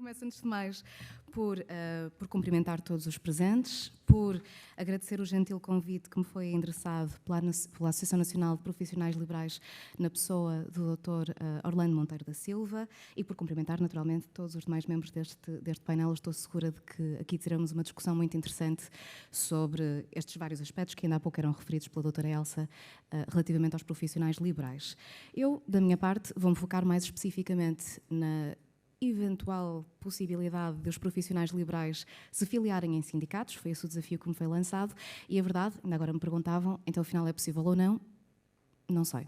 Começo, antes de mais, por cumprimentar todos os presentes, por agradecer o gentil convite que me foi endereçado pela Associação Nacional de Profissionais Liberais na pessoa do Dr. Orlando Monteiro da Silva e por cumprimentar, naturalmente, todos os demais membros deste painel. Eu estou segura de que aqui teremos uma discussão muito interessante sobre estes vários aspectos que ainda há pouco eram referidos pela doutora Elsa relativamente aos profissionais liberais. Eu, da minha parte, vou-me focar mais especificamente na eventual possibilidade dos profissionais liberais se filiarem em sindicatos. Foi esse o desafio que me foi lançado e a verdade, ainda agora me perguntavam, então afinal é possível ou não? Não sei.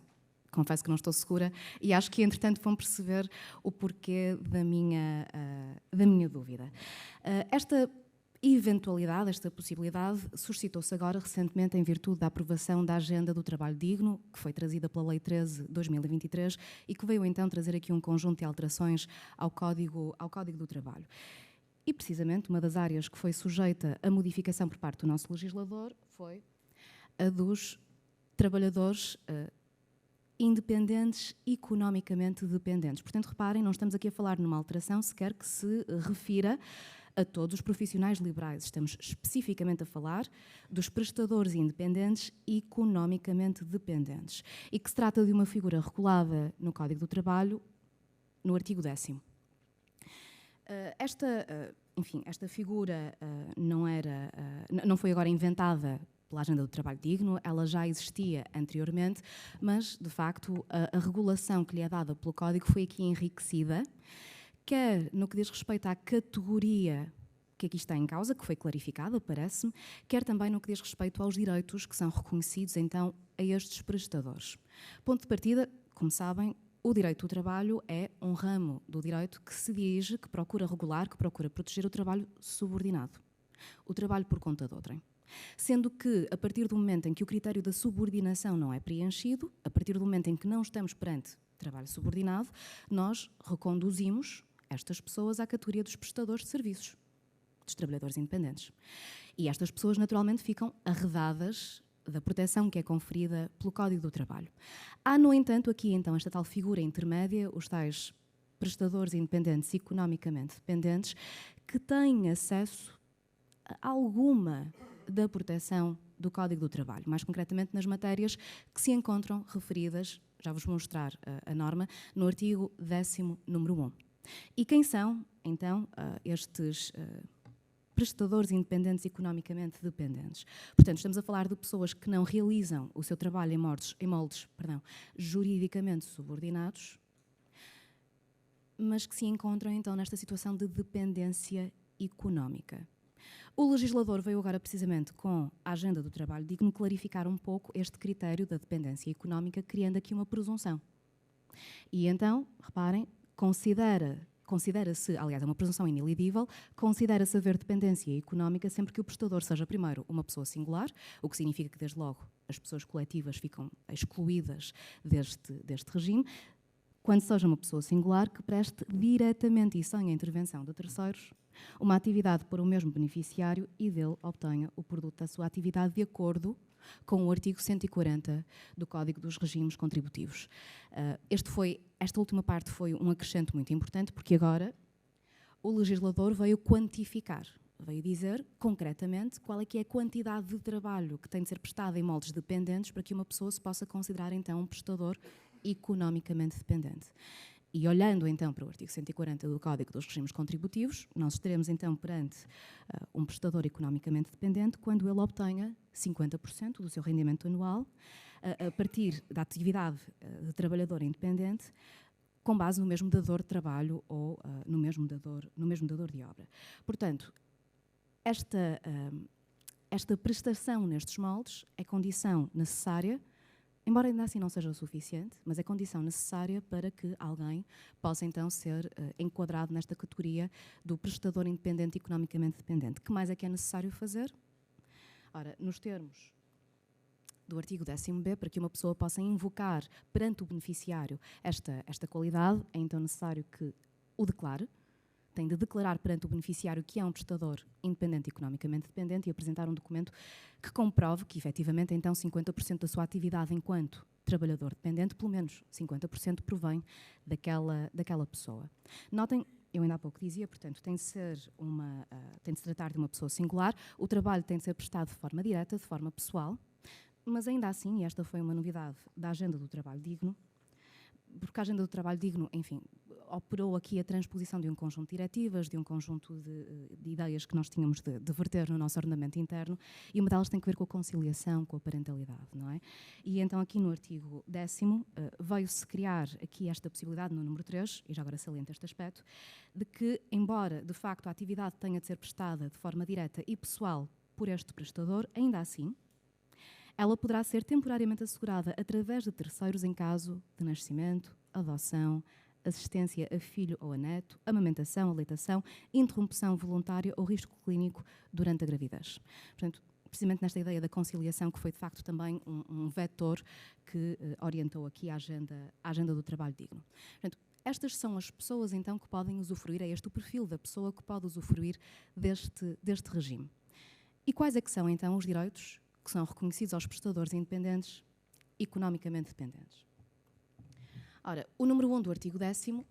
Confesso que não estou segura e acho que, entretanto, vão perceber o porquê da minha dúvida. Esta eventualidade, esta possibilidade, suscitou-se agora recentemente em virtude da aprovação da Agenda do Trabalho Digno, que foi trazida pela Lei 13/2023 e que veio então trazer aqui um conjunto de alterações ao Código do Trabalho. E, precisamente, uma das áreas que foi sujeita a modificação por parte do nosso legislador foi a dos trabalhadores independentes, economicamente dependentes. Portanto, reparem, não estamos aqui a falar numa alteração sequer que se refira a todos os profissionais liberais. Estamos especificamente a falar dos prestadores independentes economicamente dependentes e que se trata de uma figura regulada no Código do Trabalho, no artigo 10º. Esta figura não foi agora inventada pela Agenda do Trabalho Digno, ela já existia anteriormente, mas, de facto, a regulação que lhe é dada pelo Código foi aqui enriquecida, quer no que diz respeito à categoria que aqui está em causa, que foi clarificada, parece-me, quer também no que diz respeito aos direitos que são reconhecidos, então, a estes prestadores. Ponto de partida, como sabem, o direito do trabalho é um ramo do direito que se dirige, que procura regular, que procura proteger o trabalho subordinado, o trabalho por conta de outrem. Sendo que, a partir do momento em que o critério da subordinação não é preenchido, a partir do momento em que não estamos perante trabalho subordinado, nós reconduzimos estas pessoas à categoria dos prestadores de serviços, dos trabalhadores independentes. E estas pessoas, naturalmente, ficam arredadas da proteção que é conferida pelo Código do Trabalho. Há, no entanto, aqui, então, esta tal figura intermédia, os tais prestadores independentes economicamente dependentes, que têm acesso a alguma da proteção do Código do Trabalho, mais concretamente nas matérias que se encontram referidas, já vos vou mostrar a norma, no artigo 10º, número 1. E quem são, então, estes prestadores independentes economicamente dependentes? Portanto, estamos a falar de pessoas que não realizam o seu trabalho em moldes juridicamente subordinados, mas que se encontram, então, nesta situação de dependência económica. O legislador veio agora, precisamente, com a Agenda do Trabalho Digno, clarificar um pouco este critério da dependência económica, criando aqui uma presunção. E então, reparem, considera-se, aliás, é uma presunção inelidível, considera-se haver dependência económica sempre que o prestador seja, primeiro, uma pessoa singular, o que significa que, desde logo, as pessoas coletivas ficam excluídas deste regime, quando seja uma pessoa singular que preste diretamente e sem a intervenção de terceiros uma atividade para o mesmo beneficiário e dele obtenha o produto da sua atividade de acordo com o artigo 140 do Código dos Regimes Contributivos. Esta última parte foi um acrescento muito importante porque agora o legislador veio quantificar, veio dizer concretamente qual é que é a quantidade de trabalho que tem de ser prestada em moldes dependentes para que uma pessoa se possa considerar então um prestador economicamente dependente. E olhando então para o artigo 140 do Código dos Regimes Contributivos, nós estaremos então perante um prestador economicamente dependente quando ele obtenha 50% do seu rendimento anual a partir da atividade de trabalhador independente com base no mesmo dador de trabalho ou no mesmo dador de obra. Portanto, esta prestação nestes moldes é condição necessária, embora ainda assim não seja o suficiente, mas é condição necessária para que alguém possa então ser enquadrado nesta categoria do prestador independente economicamente dependente. O que mais é que é necessário fazer? Ora, nos termos do artigo 10º-B, para que uma pessoa possa invocar perante o beneficiário esta qualidade, é então necessário que o declare, tem de declarar perante o beneficiário que é um prestador independente economicamente dependente e apresentar um documento que comprove que, efetivamente, então 50% da sua atividade enquanto trabalhador dependente, pelo menos 50% provém daquela pessoa. Notem eu ainda há pouco dizia, portanto, tem de se tratar de uma pessoa singular, o trabalho tem de ser prestado de forma direta, de forma pessoal, mas ainda assim, e esta foi uma novidade da Agenda do Trabalho Digno, porque a Agenda do Trabalho Digno, enfim, operou aqui a transposição de um conjunto de diretivas, de um conjunto de ideias que nós tínhamos de verter no nosso ordenamento interno, e uma delas tem que ver com a conciliação, com a parentalidade, não é? E então aqui no artigo 10º veio-se criar aqui esta possibilidade no número 3, e já agora saliento este aspecto, de que, embora de facto a atividade tenha de ser prestada de forma direta e pessoal por este prestador, ainda assim, ela poderá ser temporariamente assegurada através de terceiros em caso de nascimento, adoção, assistência a filho ou a neto, amamentação, aleitação, interrupção voluntária ou risco clínico durante a gravidez. Portanto, precisamente nesta ideia da conciliação, que foi de facto também um vetor que orientou aqui a agenda do trabalho digno. Portanto, estas são as pessoas então que podem usufruir, é este o perfil da pessoa que pode usufruir deste regime. E quais é que são então os direitos que são reconhecidos aos prestadores independentes, economicamente dependentes? Ora, o número 1 do artigo 10º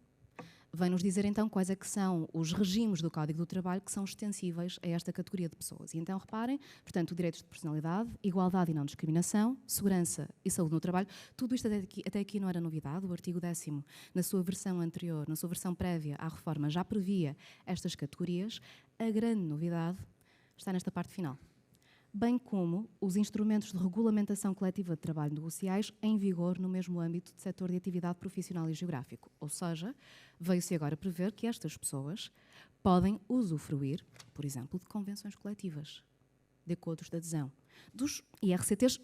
vem-nos dizer então quais é que são os regimes do Código do Trabalho que são extensíveis a esta categoria de pessoas. E então reparem, portanto, direitos de personalidade, igualdade e não discriminação, segurança e saúde no trabalho, tudo isto até aqui não era novidade. O artigo 10º, na sua versão anterior, na sua versão prévia à reforma, já previa estas categorias. A grande novidade está nesta parte final, bem como os instrumentos de regulamentação coletiva de trabalho negociais em vigor no mesmo âmbito de setor de atividade profissional e geográfico. Ou seja, veio-se agora prever que estas pessoas podem usufruir, por exemplo, de convenções coletivas, de acordos de adesão, dos IRCTs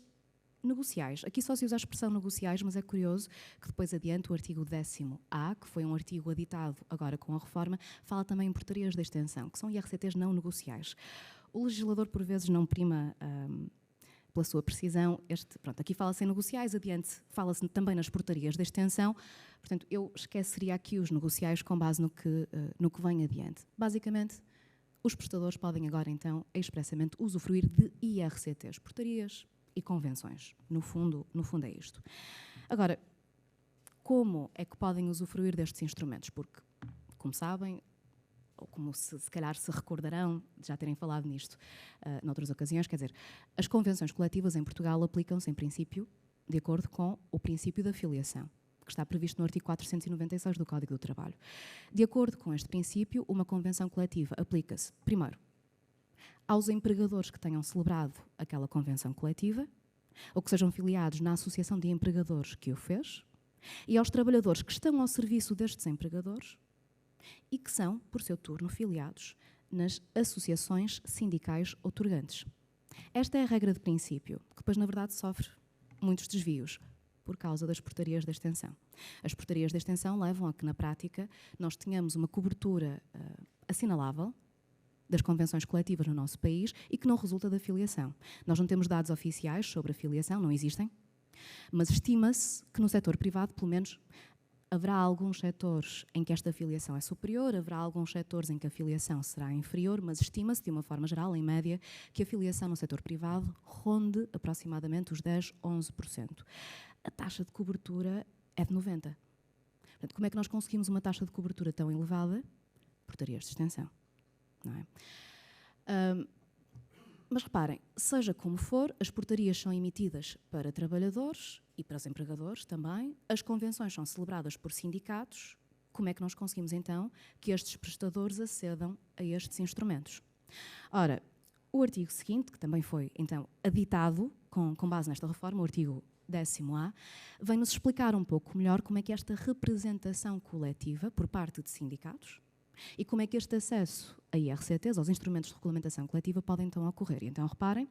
negociais. Aqui só se usa a expressão negociais, mas é curioso que depois adiante o artigo 10º-A, que foi um artigo editado agora com a reforma, fala também em portarias de extensão, que são IRCTs não negociais. O legislador, por vezes, não prima pela sua precisão. Aqui fala-se em negociais, adiante fala-se também nas portarias de extensão. Portanto, eu esqueceria aqui os negociais com base no que vem adiante. Basicamente, os prestadores podem agora, então, expressamente usufruir de IRCTs, portarias e convenções. No fundo é isto. Agora, como é que podem usufruir destes instrumentos? Porque, como sabem, ou como se calhar se recordarão de já terem falado nisto noutras ocasiões, quer dizer, as convenções coletivas em Portugal aplicam-se, em princípio, de acordo com o princípio da filiação, que está previsto no artigo 496 do Código do Trabalho. De acordo com este princípio, uma convenção coletiva aplica-se, primeiro, aos empregadores que tenham celebrado aquela convenção coletiva, ou que sejam filiados na associação de empregadores que o fez, e aos trabalhadores que estão ao serviço destes empregadores, e que são, por seu turno, filiados nas associações sindicais outorgantes. Esta é a regra de princípio, que depois, na verdade, sofre muitos desvios por causa das portarias de extensão. As portarias de extensão levam a que, na prática, nós tenhamos uma cobertura assinalável das convenções coletivas no nosso país e que não resulta da filiação. Nós não temos dados oficiais sobre a filiação, não existem, mas estima-se que no setor privado, pelo menos, haverá alguns setores em que esta filiação é superior, haverá alguns setores em que a filiação será inferior, mas estima-se, de uma forma geral, em média, que a filiação no setor privado ronde aproximadamente os 10, 11%. A taxa de cobertura é de 90%. Portanto, como é que nós conseguimos uma taxa de cobertura tão elevada? Portarias de extensão, não é? Mas reparem, seja como for, as portarias são emitidas para trabalhadores e para os empregadores também. As convenções são celebradas por sindicatos. Como é que nós conseguimos, então, que estes prestadores acedam a estes instrumentos? Ora, o artigo seguinte, que também foi, então, aditado com base nesta reforma, o artigo 10º-A, vem-nos explicar um pouco melhor como é que esta representação coletiva por parte de sindicatos e como é que este acesso a IRCTs, aos instrumentos de regulamentação coletiva, podem então ocorrer. E então, reparem,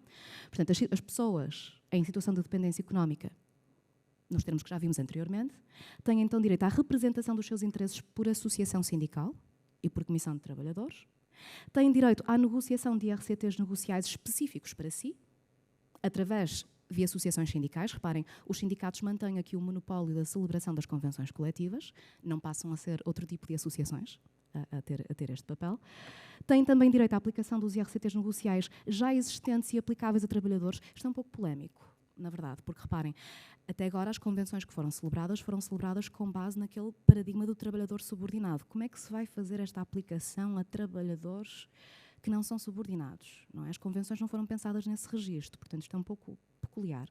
portanto, as pessoas em situação de dependência económica, nos termos que já vimos anteriormente, têm então direito à representação dos seus interesses por associação sindical e por comissão de trabalhadores, têm direito à negociação de IRCTs negociais específicos para si, através de associações sindicais. Reparem, os sindicatos mantêm aqui o monopólio da celebração das convenções coletivas, não passam a ser outro tipo de associações a ter este papel. Têm também direito à aplicação dos IRCTs negociais já existentes e aplicáveis a trabalhadores. Isto é um pouco polémico, na verdade, porque reparem, até agora as convenções que foram celebradas com base naquele paradigma do trabalhador subordinado. Como é que se vai fazer esta aplicação a trabalhadores que não são subordinados? Não é? As convenções não foram pensadas nesse registro, portanto isto é um pouco peculiar.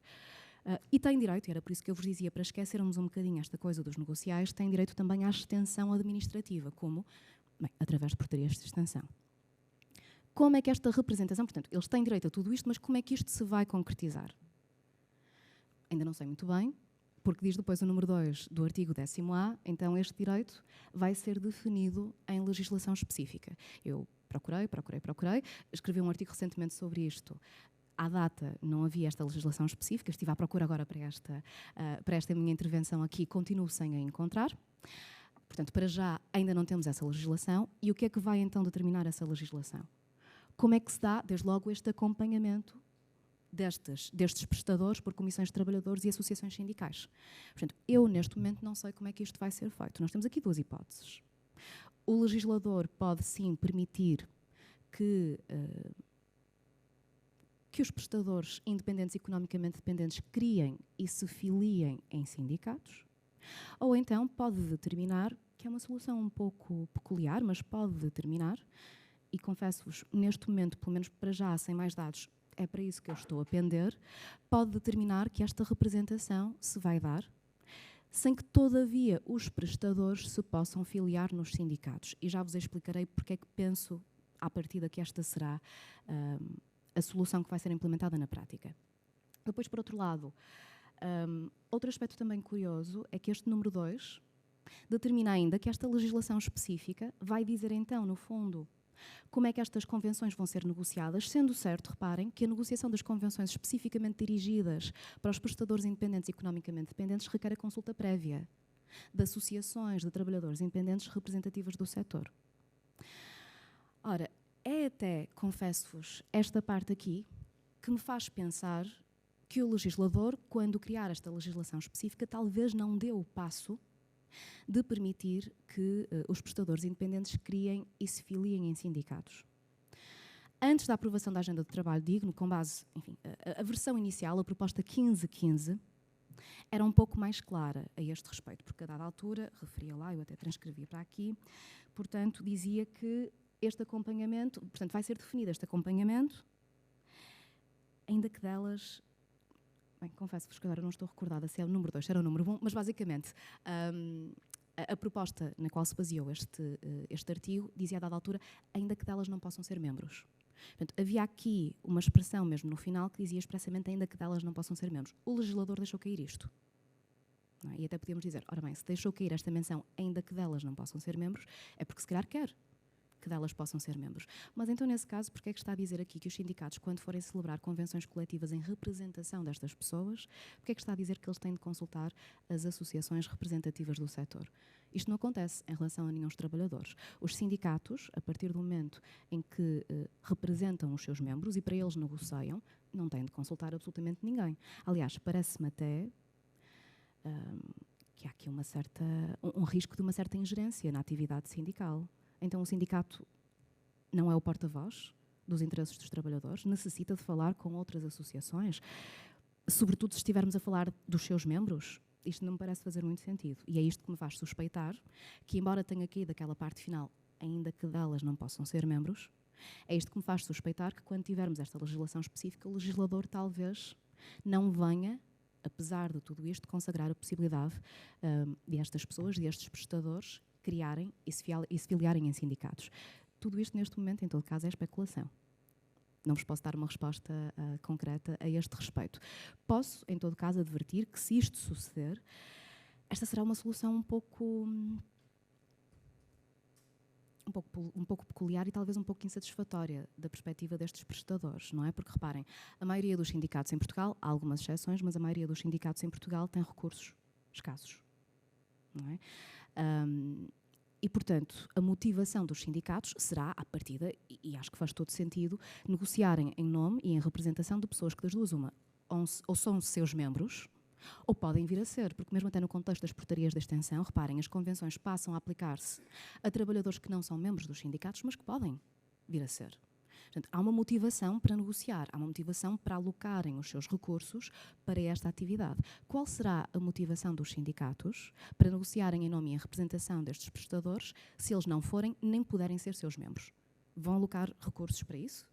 E tem direito, e era por isso que eu vos dizia, para esquecermos um bocadinho esta coisa dos negociais, tem direito também à extensão administrativa, como? Bem, através de portarias de extensão. Como é que esta representação, portanto, eles têm direito a tudo isto, mas como é que isto se vai concretizar? Ainda não sei muito bem, porque diz depois o número 2 do artigo 10º-A, então este direito vai ser definido em legislação específica. Eu procurei, escrevi um artigo recentemente sobre isto. À data não havia esta legislação específica, estive à procura agora para esta minha intervenção aqui, continuo sem a encontrar. Portanto, para já ainda não temos essa legislação. E o que é que vai então determinar essa legislação? Como é que se dá, desde logo, este acompanhamento destes prestadores por comissões de trabalhadores e associações sindicais? Portanto, eu neste momento não sei como é que isto vai ser feito. Nós temos aqui duas hipóteses. O legislador pode sim permitir que os prestadores independentes e economicamente dependentes criem e se filiem em sindicatos, ou então pode determinar, que é uma solução um pouco peculiar, mas pode determinar, e confesso-vos, neste momento, pelo menos para já, sem mais dados, é para isso que eu estou a pender, pode determinar que esta representação se vai dar, sem que, todavia, os prestadores se possam filiar nos sindicatos. E já vos explicarei porque é que penso, à partida, que esta será a solução que vai ser implementada na prática. Depois, por outro lado, outro aspecto também curioso é que este número 2 determina ainda que esta legislação específica vai dizer então, no fundo, como é que estas convenções vão ser negociadas, sendo certo, reparem, que a negociação das convenções especificamente dirigidas para os prestadores independentes e economicamente dependentes requer a consulta prévia de associações de trabalhadores independentes representativas do setor. Ora, é até, confesso-vos, esta parte aqui que me faz pensar que o legislador, quando criar esta legislação específica, talvez não dê o passo de permitir que os prestadores independentes criem e se filiem em sindicatos. Antes da aprovação da Agenda de Trabalho Digno, com base, enfim, a versão inicial, a proposta 1515, era um pouco mais clara a este respeito, porque a dada altura, referia lá, eu até transcrevi para aqui, portanto, dizia que este acompanhamento, portanto, vai ser definido este acompanhamento, ainda que delas... Bem, confesso-vos que agora não estou recordada se é o número 2, se era o número 1, mas basicamente a proposta na qual se baseou este artigo dizia a dada altura, ainda que delas não possam ser membros. Portanto, havia aqui uma expressão mesmo no final que dizia expressamente ainda que delas não possam ser membros. O legislador deixou cair isto. Não é? E até podíamos dizer, ora bem, se deixou cair esta menção ainda que delas não possam ser membros, é porque se calhar quer que delas possam ser membros. Mas então, nesse caso, porque é que está a dizer aqui que os sindicatos, quando forem celebrar convenções coletivas em representação destas pessoas, porque é que está a dizer que eles têm de consultar as associações representativas do setor? Isto não acontece em relação a nenhum dos trabalhadores. Os sindicatos, a partir do momento em que representam os seus membros e para eles negociam, não têm de consultar absolutamente ninguém. Aliás, parece-me até que há aqui um risco de uma certa ingerência na atividade sindical. Então o sindicato não é o porta-voz dos interesses dos trabalhadores, necessita de falar com outras associações, sobretudo se estivermos a falar dos seus membros. Isto não me parece fazer muito sentido. E é isto que me faz suspeitar que, embora tenha caído aquela parte final, ainda que delas não possam ser membros, é isto que me faz suspeitar que, quando tivermos esta legislação específica, o legislador talvez não venha, apesar de tudo isto, consagrar a possibilidade de estas pessoas, de estes prestadores, criarem e se filiarem em sindicatos. Tudo isto, neste momento, em todo caso, é especulação. Não vos posso dar uma resposta concreta a este respeito. Posso, em todo caso, advertir que, se isto suceder, esta será uma solução um pouco peculiar e talvez um pouco insatisfatória da perspectiva destes prestadores, não é? Porque, reparem, a maioria dos sindicatos em Portugal, há algumas exceções, mas a maioria dos sindicatos em Portugal tem recursos escassos, não é? E, portanto, a motivação dos sindicatos será, à partida, e acho que faz todo sentido, negociarem em nome e em representação de pessoas que, das duas, uma, ou são seus membros, ou podem vir a ser, porque mesmo até no contexto das portarias de extensão, reparem, as convenções passam a aplicar-se a trabalhadores que não são membros dos sindicatos, mas que podem vir a ser. Portanto, há uma motivação para negociar, há uma motivação para alocarem os seus recursos para esta atividade. Qual será a motivação dos sindicatos para negociarem em nome e em representação destes prestadores se eles não forem nem puderem ser seus membros? Vão alocar recursos para isso?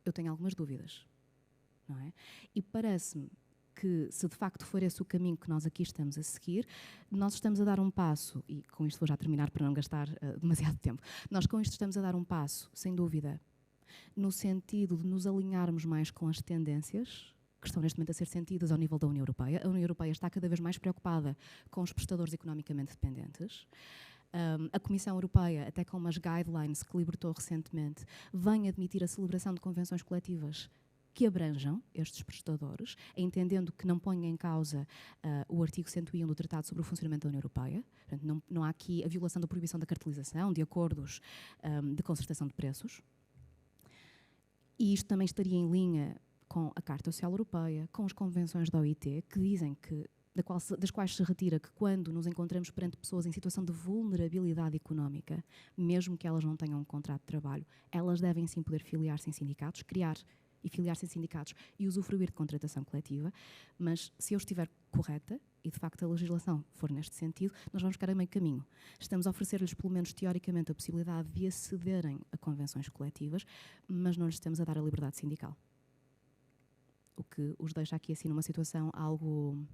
Eu tenho algumas dúvidas, não é? E parece-me que, se de facto for esse o caminho que nós aqui estamos a seguir, nós estamos a dar um passo, e com isto vou já terminar para não gastar demasiado tempo, nós com isto estamos a dar um passo, sem dúvida, no sentido de nos alinharmos mais com as tendências que estão neste momento a ser sentidas ao nível da União Europeia. A União Europeia está cada vez mais preocupada com os prestadores economicamente dependentes. A Comissão Europeia, até com umas guidelines que libertou recentemente, vem admitir a celebração de convenções coletivas que abranjam estes prestadores, entendendo que não ponha em causa o artigo 101 do Tratado sobre o Funcionamento da União Europeia. Portanto, não há aqui a violação da proibição da cartelização, de acordos de concertação de preços. E isto também estaria em linha com a Carta Social Europeia, com as convenções da OIT, que dizem que das quais se retira que quando nos encontramos perante pessoas em situação de vulnerabilidade económica, mesmo que elas não tenham um contrato de trabalho, elas devem sim poder filiar-se em sindicatos, criar e filiar-se em sindicatos e usufruir de contratação coletiva, mas se eu estiver correta, e de facto a legislação for neste sentido, nós vamos ficar a meio caminho. Estamos a oferecer-lhes, pelo menos teoricamente, a possibilidade de acederem a convenções coletivas, mas não lhes estamos a dar a liberdade sindical. O que os deixa aqui assim numa situação algo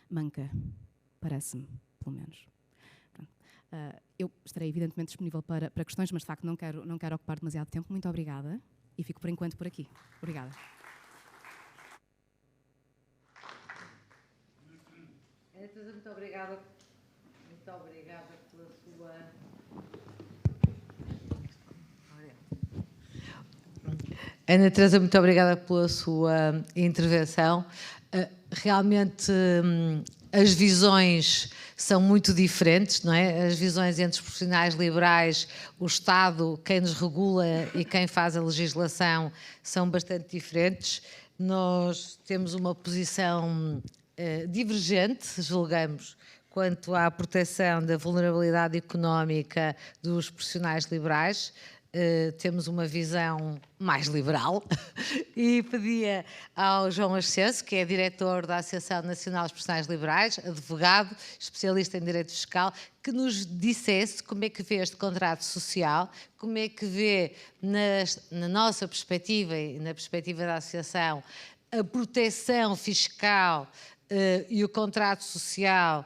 manca, parece-me, pelo menos. Eu estarei evidentemente disponível para questões, mas de facto não quero ocupar demasiado tempo. Muito obrigada. E fico por enquanto por aqui. Obrigada. Ana Teresa, muito obrigada pela sua... Ana Teresa, muito obrigada pela sua intervenção. Realmente as visões são muito diferentes, não é? As visões entre os profissionais liberais, o Estado, quem nos regula e quem faz a legislação são bastante diferentes. Nós temos uma posição divergente, julgamos, quanto à proteção da vulnerabilidade económica dos profissionais liberais. Temos uma visão mais liberal e pedia ao João Ascenso, que é diretor da Associação Nacional dos Profissionais Liberais, advogado, especialista em direito fiscal, que nos dissesse como é que vê este contrato social, como é que vê, na nossa perspectiva e na perspectiva da Associação, a proteção fiscal e o contrato social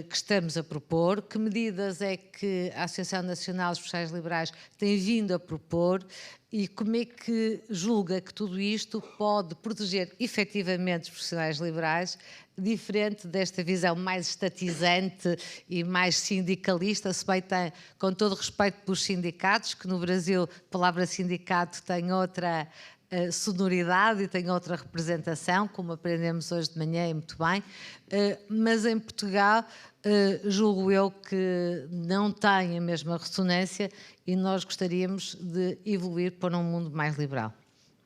que estamos a propor, que medidas é que a Associação Nacional dos Profissionais Liberais tem vindo a propor e como é que julga que tudo isto pode proteger efetivamente os profissionais liberais, diferente desta visão mais estatizante e mais sindicalista, se bem tem, com todo respeito pelos sindicatos, que no Brasil a palavra sindicato tem outra sonoridade e tem outra representação, como aprendemos hoje de manhã e muito bem, mas em Portugal julgo eu que não tem a mesma ressonância e nós gostaríamos de evoluir para um mundo mais liberal.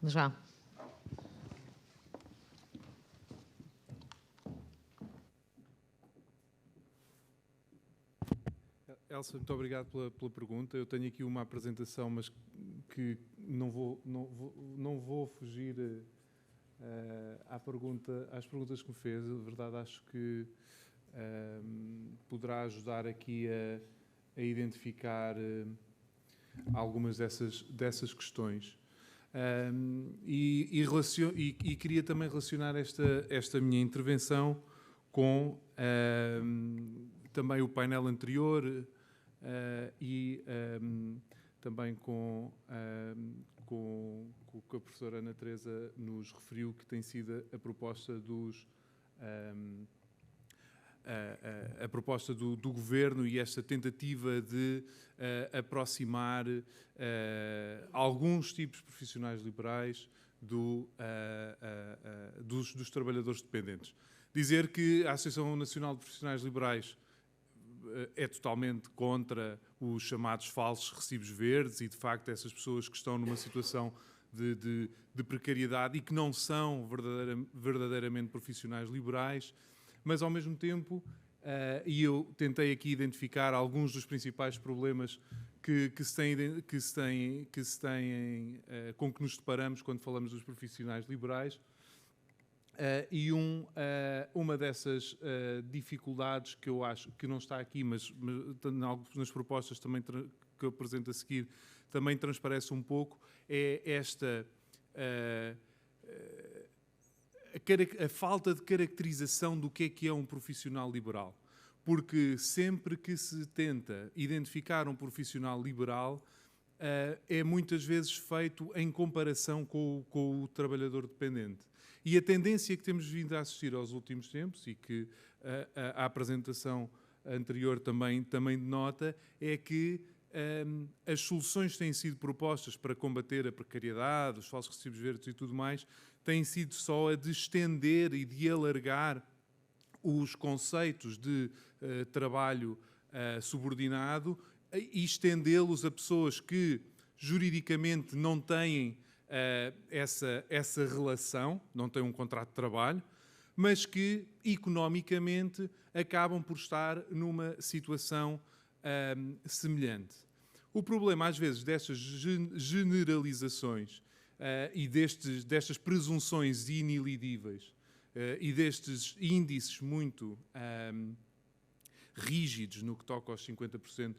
João. Elsa, muito obrigado pela pergunta. Eu tenho aqui uma apresentação, mas que não vou fugir às perguntas que me fez. De verdade, acho que poderá ajudar aqui a identificar algumas dessas questões. E queria também relacionar esta minha intervenção com também o painel anterior e também com o que a professora Ana Teresa nos referiu, que tem sido a proposta a proposta do Governo e esta tentativa de aproximar alguns tipos de profissionais liberais dos trabalhadores dependentes. Dizer que a Associação Nacional de Profissionais Liberais é totalmente contra os chamados falsos recibos verdes e, de facto, essas pessoas que estão numa situação de precariedade e que não são verdadeiramente profissionais liberais, mas, ao mesmo tempo, e eu tentei aqui identificar alguns dos principais problemas com que nos deparamos quando falamos dos profissionais liberais. E uma dessas dificuldades que eu acho que não está aqui, mas nas propostas também que eu apresento a seguir, também transparece um pouco, é esta a falta de caracterização do que é um profissional liberal. Porque sempre que se tenta identificar um profissional liberal, é muitas vezes feito em comparação com o trabalhador dependente. E a tendência que temos vindo a assistir aos últimos tempos, e que a apresentação anterior também denota, é que as soluções que têm sido propostas para combater a precariedade, os falsos recibos verdes e tudo mais, têm sido só a de estender e de alargar os conceitos de trabalho subordinado e estendê-los a pessoas que juridicamente não têm essa relação, não têm um contrato de trabalho, mas que economicamente acabam por estar numa situação semelhante. O problema, às vezes, destas generalizações e destas presunções inilidíveis e destes índices muito rígidos no que toca aos 50%,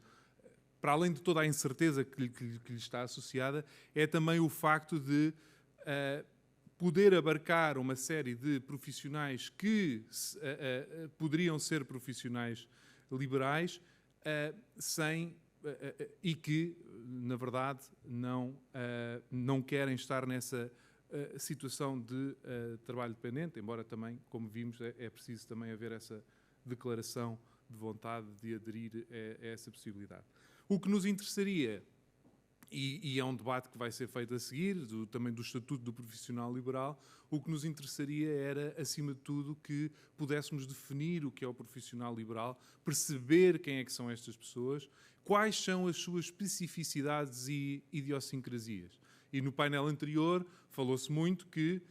para além de toda a incerteza que lhe está associada, é também o facto de poder abarcar uma série de profissionais que poderiam ser profissionais liberais e que, na verdade, não querem estar nessa situação de trabalho dependente, embora também, como vimos, é preciso também haver essa declaração de vontade de aderir a essa possibilidade. O que nos interessaria, e é um debate que vai ser feito a seguir, também do Estatuto do Profissional Liberal, o que nos interessaria era, acima de tudo, que pudéssemos definir o que é o profissional liberal, perceber quem é que são estas pessoas, quais são as suas especificidades e idiosincrasias. E no painel anterior falou-se muito que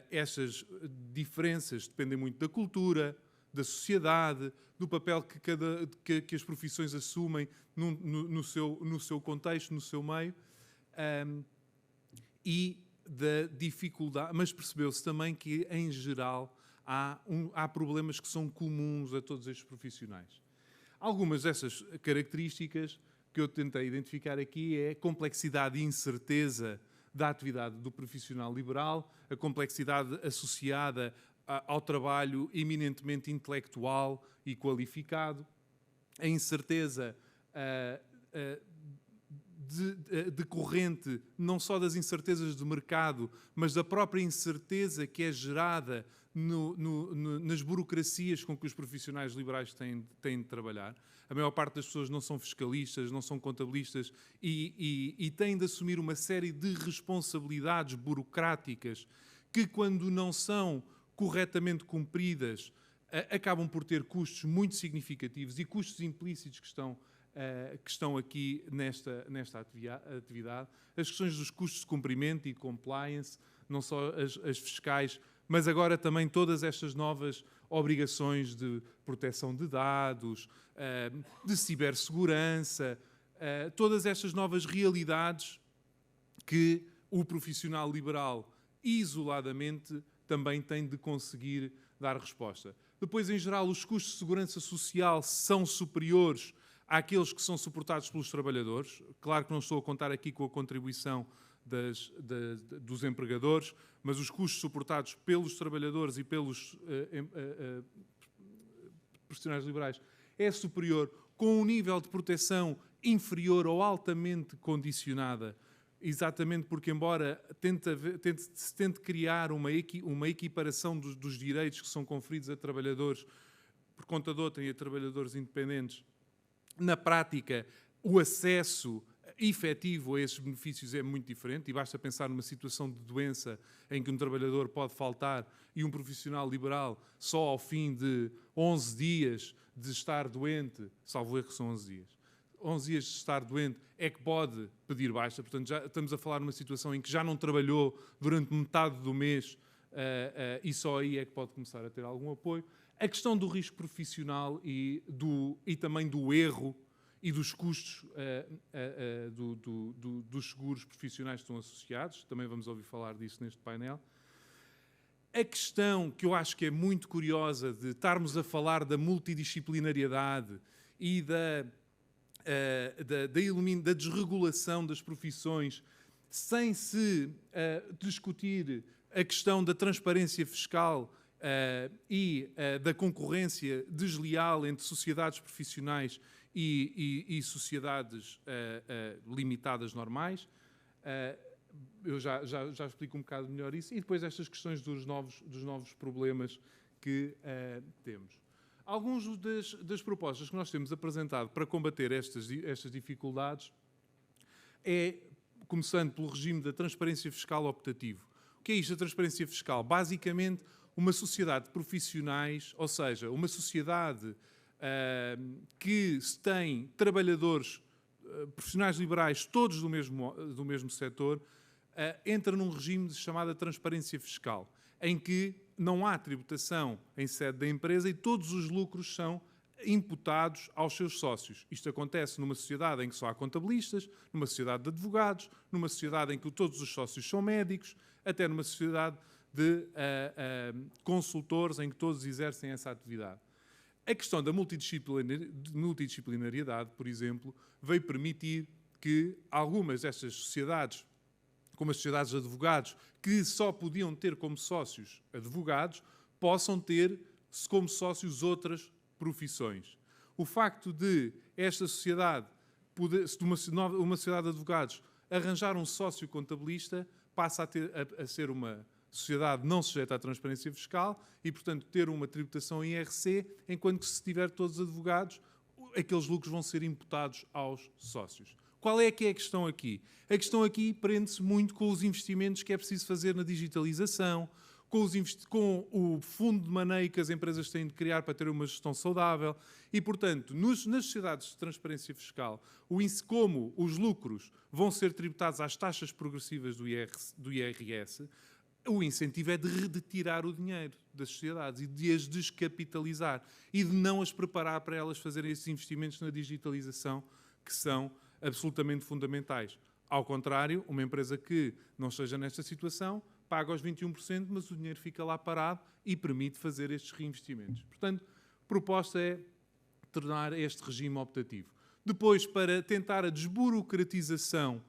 estas diferenças dependem muito da cultura, da sociedade, do papel que as profissões assumem no seu contexto, no seu meio, e da dificuldade. Mas percebeu-se também que, em geral, há problemas que são comuns a todos estes profissionais. Algumas dessas características que eu tentei identificar aqui é a complexidade e incerteza da atividade do profissional liberal, a complexidade associada ao trabalho eminentemente intelectual e qualificado, a incerteza decorrente não só das incertezas do mercado, mas da própria incerteza que é gerada nas burocracias com que os profissionais liberais têm de trabalhar. A maior parte das pessoas não são fiscalistas, não são contabilistas e têm de assumir uma série de responsabilidades burocráticas que, quando não são corretamente cumpridas, acabam por ter custos muito significativos e custos implícitos que estão aqui nesta atividade. As questões dos custos de cumprimento e compliance, não só as fiscais, mas agora também todas estas novas obrigações de proteção de dados, de cibersegurança, todas estas novas realidades que o profissional liberal, isoladamente, também tem de conseguir dar resposta. Depois, em geral, os custos de segurança social são superiores àqueles que são suportados pelos trabalhadores. Claro que não estou a contar aqui com a contribuição dos empregadores, mas os custos suportados pelos trabalhadores e pelos profissionais liberais é superior, com um nível de proteção inferior ou altamente condicionada, exatamente porque, embora se tente criar uma equiparação dos direitos que são conferidos a trabalhadores por conta de outrem e a trabalhadores independentes, na prática, o acesso efetivo a esses benefícios é muito diferente, e basta pensar numa situação de doença em que um trabalhador pode faltar e um profissional liberal, só ao fim de 11 dias de estar doente, salvo erro, são 11 dias, 11 dias de estar doente, é que pode pedir baixa. Portanto, já estamos a falar numa situação em que já não trabalhou durante metade do mês e só aí é que pode começar a ter algum apoio. A questão do risco profissional e também do erro e dos custos dos seguros profissionais que estão associados. Também vamos ouvir falar disso neste painel. A questão que eu acho que é muito curiosa de estarmos a falar da multidisciplinariedade e da desregulação das profissões sem se discutir a questão da transparência fiscal e da concorrência desleal entre sociedades profissionais e sociedades limitadas normais. Eu já explico um bocado melhor isso. E depois estas questões dos novos problemas que temos. Alguns das propostas que nós temos apresentado para combater estas dificuldades começando pelo regime da transparência fiscal optativo. O que é isto, a transparência fiscal? Basicamente, uma sociedade de profissionais, ou seja, uma sociedade que tem trabalhadores profissionais liberais, todos do mesmo setor, entra num regime de chamada transparência fiscal, em que não há tributação em sede da empresa e todos os lucros são imputados aos seus sócios. Isto acontece numa sociedade em que só há contabilistas, numa sociedade de advogados, numa sociedade em que todos os sócios são médicos, até numa sociedade de consultores em que todos exercem essa atividade. A questão da multidisciplinariedade, por exemplo, veio permitir que algumas destas sociedades, como as sociedades de advogados, que só podiam ter como sócios advogados, possam ter como sócios outras profissões. O facto de esta sociedade, uma sociedade de advogados, arranjar um sócio contabilista, passa a ser uma sociedade não sujeita à transparência fiscal e, portanto, ter uma tributação em IRC, enquanto que se tiver todos os advogados, aqueles lucros vão ser imputados aos sócios. Qual é que é a questão aqui? A questão aqui prende-se muito com os investimentos que é preciso fazer na digitalização, com o fundo de maneio que as empresas têm de criar para ter uma gestão saudável e, portanto, nas sociedades de transparência fiscal, como os lucros vão ser tributados às taxas progressivas do IRS, o incentivo é de tirar o dinheiro das sociedades e de as descapitalizar e de não as preparar para elas fazerem esses investimentos na digitalização que são absolutamente fundamentais. Ao contrário, uma empresa que não esteja nesta situação paga os 21%, mas o dinheiro fica lá parado e permite fazer estes reinvestimentos. Portanto, a proposta é tornar este regime optativo. Depois, para tentar a desburocratização,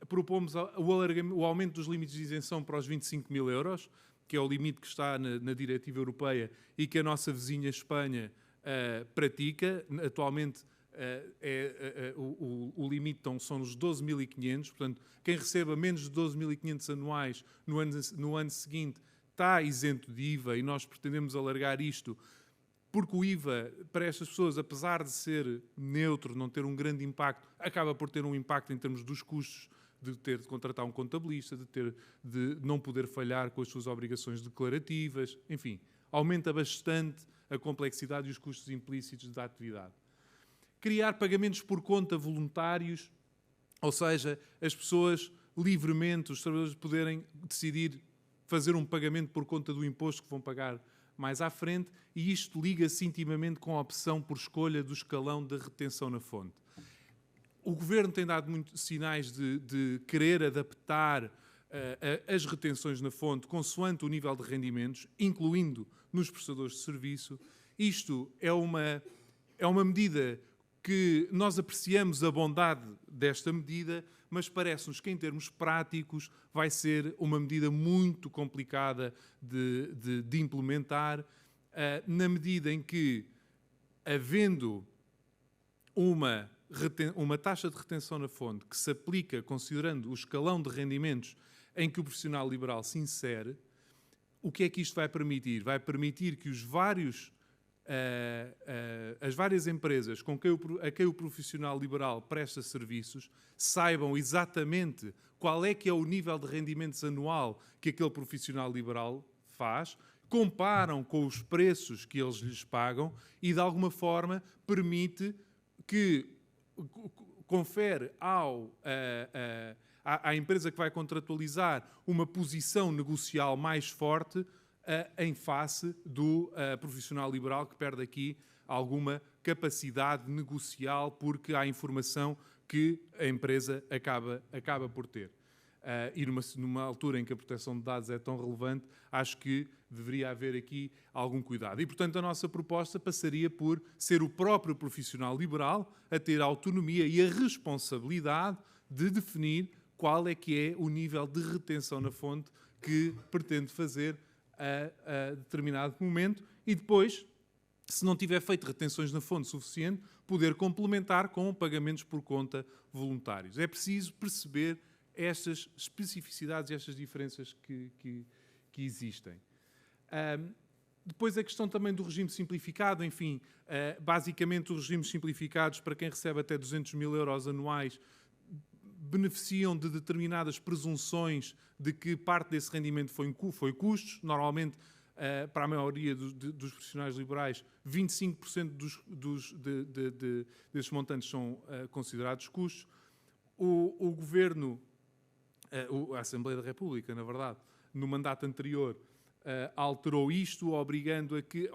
propomos o aumento dos limites de isenção para os 25 mil euros, que é o limite que está na diretiva europeia e que a nossa vizinha Espanha pratica. Atualmente, o limite são os 12.500, portanto, quem receba menos de 12.500 anuais no ano seguinte está isento de IVA e nós pretendemos alargar isto porque o IVA, para estas pessoas, apesar de ser neutro, não ter um grande impacto, acaba por ter um impacto em termos dos custos de ter de contratar um contabilista, de não poder falhar com as suas obrigações declarativas, enfim, aumenta bastante a complexidade e os custos implícitos da atividade. Criar pagamentos por conta voluntários, ou seja, as pessoas livremente, os trabalhadores poderem decidir fazer um pagamento por conta do imposto que vão pagar mais à frente, e isto liga-se intimamente com a opção por escolha do escalão de retenção na fonte. O Governo tem dado muitos sinais de querer adaptar as retenções na fonte consoante o nível de rendimentos, incluindo nos prestadores de serviço. Isto é uma medida que nós apreciamos a bondade desta medida, mas parece-nos que, em termos práticos, vai ser uma medida muito complicada de implementar, na medida em que, havendo uma taxa de retenção na fonte que se aplica considerando o escalão de rendimentos em que o profissional liberal se insere, o que é que isto vai permitir? Vai permitir que as várias empresas a quem o profissional liberal presta serviços saibam exatamente qual é que é o nível de rendimentos anual que aquele profissional liberal faz, comparam com os preços que eles lhes pagam e, de alguma forma, permite que confere à empresa que vai contratualizar uma posição negocial mais forte em face do profissional liberal, que perde aqui alguma capacidade negocial porque há informação que a empresa acaba por ter. E numa altura em que a proteção de dados é tão relevante, acho que deveria haver aqui algum cuidado. E, portanto, a nossa proposta passaria por ser o próprio profissional liberal a ter a autonomia e a responsabilidade de definir qual é que é o nível de retenção na fonte que pretende fazer a determinado momento e depois, se não tiver feito retenções na fonte suficiente, poder complementar com pagamentos por conta voluntários. É preciso perceber estas especificidades e estas diferenças que existem. Depois a questão também do regime simplificado, enfim, basicamente os regimes simplificados para quem recebe até 200 mil euros anuais beneficiam de determinadas presunções de que parte desse rendimento foi custos. Normalmente, para a maioria dos profissionais liberais, 25% desses montantes são considerados custos. O Governo, a Assembleia da República, na verdade, no mandato anterior, alterou isto, obrigando a que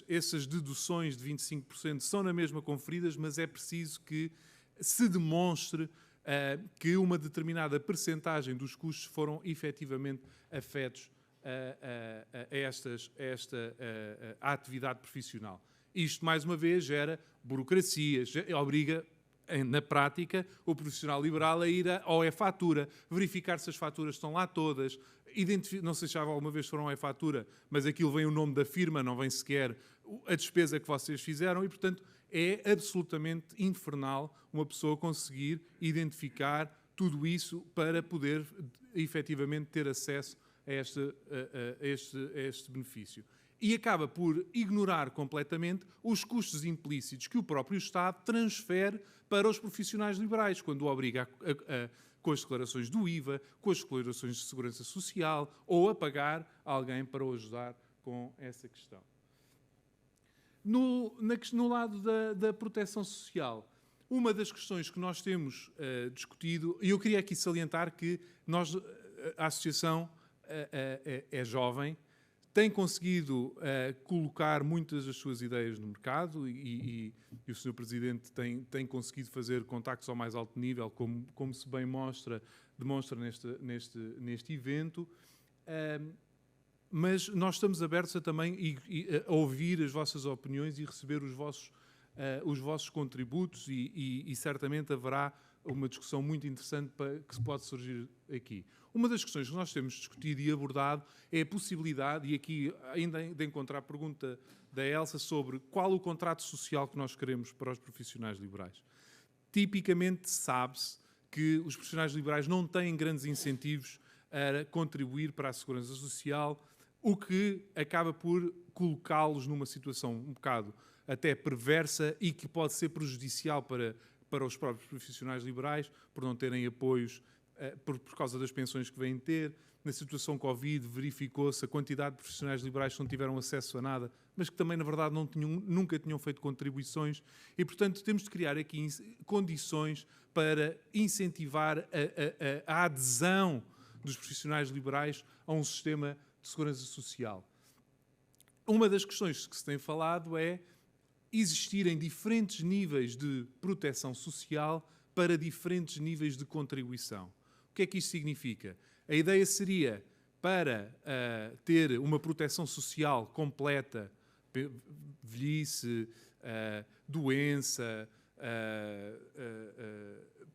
essas deduções de 25% são na mesma conferidas, mas é preciso que se demonstre que uma determinada percentagem dos custos foram efetivamente afetos à atividade profissional. Isto, mais uma vez, gera burocracia, obriga, na prática, o profissional liberal a ir ao e-fatura, verificar se as faturas estão lá todas, não sei se já alguma vez foram ao e-fatura, mas aquilo vem o nome da firma, não vem sequer a despesa que vocês fizeram e, portanto, é absolutamente infernal uma pessoa conseguir identificar tudo isso para poder, efetivamente, ter acesso a este benefício. E acaba por ignorar completamente os custos implícitos que o próprio Estado transfere para os profissionais liberais, quando o obriga com as declarações do IVA, com as declarações de segurança social, ou a pagar alguém para o ajudar com essa questão. No lado da proteção social, uma das questões que nós temos discutido, e eu queria aqui salientar que a Associação é jovem, tem conseguido colocar muitas das suas ideias no mercado e o Sr. Presidente tem conseguido fazer contactos ao mais alto nível, como se bem demonstra neste evento. Mas nós estamos abertos a também a ouvir as vossas opiniões e receber os vossos contributos e certamente haverá uma discussão muito interessante que se pode surgir aqui. Uma das questões que nós temos discutido e abordado é a possibilidade, e aqui ainda de encontrar a pergunta da Elsa sobre qual o contrato social que nós queremos para os profissionais liberais. Tipicamente sabe-se que os profissionais liberais não têm grandes incentivos a contribuir para a segurança social, o que acaba por colocá-los numa situação um bocado até perversa e que pode ser prejudicial para os próprios profissionais liberais, por não terem apoios por causa das pensões que vêm ter. Na situação Covid, verificou-se a quantidade de profissionais liberais que não tiveram acesso a nada, mas que também, na verdade, nunca tinham feito contribuições. E, portanto, temos de criar aqui condições para incentivar a adesão dos profissionais liberais a um sistema de segurança social. Uma das questões que se tem falado é existirem diferentes níveis de proteção social para diferentes níveis de contribuição. O que é que isto significa? A ideia seria, para ter uma proteção social completa, velhice, doença,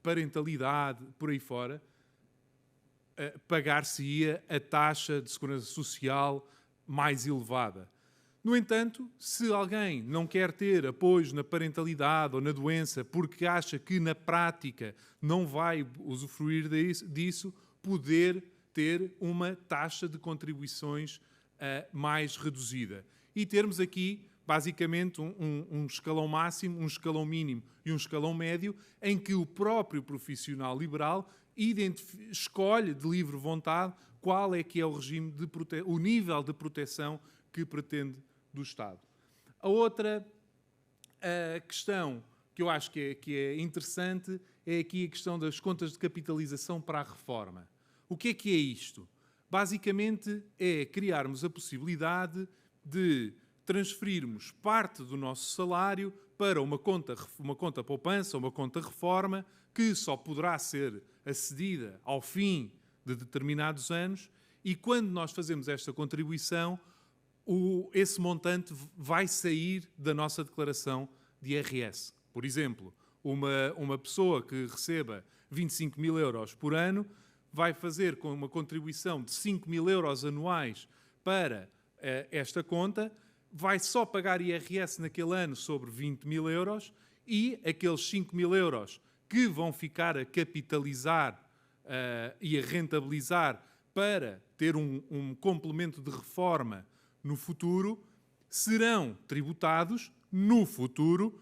parentalidade, por aí fora, pagar-se-ia a taxa de segurança social mais elevada. No entanto, se alguém não quer ter apoio na parentalidade ou na doença porque acha que na prática não vai usufruir disso, poder ter uma taxa de contribuições mais reduzida. E termos aqui, basicamente, um escalão máximo, um escalão mínimo e um escalão médio, em que o próprio profissional liberal escolhe de livre vontade qual é que é o regime o nível de proteção que pretende do Estado. A outra questão que eu acho que é interessante é aqui a questão das contas de capitalização para a reforma. O que é isto? basicamente é criarmos a possibilidade de transferirmos parte do nosso salário para uma conta poupança, uma conta reforma, que só poderá ser acedida ao fim de determinados anos, e quando nós fazemos esta contribuição, esse montante vai sair da nossa declaração de IRS. Por exemplo, uma pessoa que receba 25 mil euros por ano vai fazer com uma contribuição de 5 mil euros anuais para esta conta, vai só pagar IRS naquele ano sobre 20 mil euros e aqueles 5 mil euros que vão ficar a capitalizar e a rentabilizar para ter um complemento de reforma no futuro, serão tributados no futuro,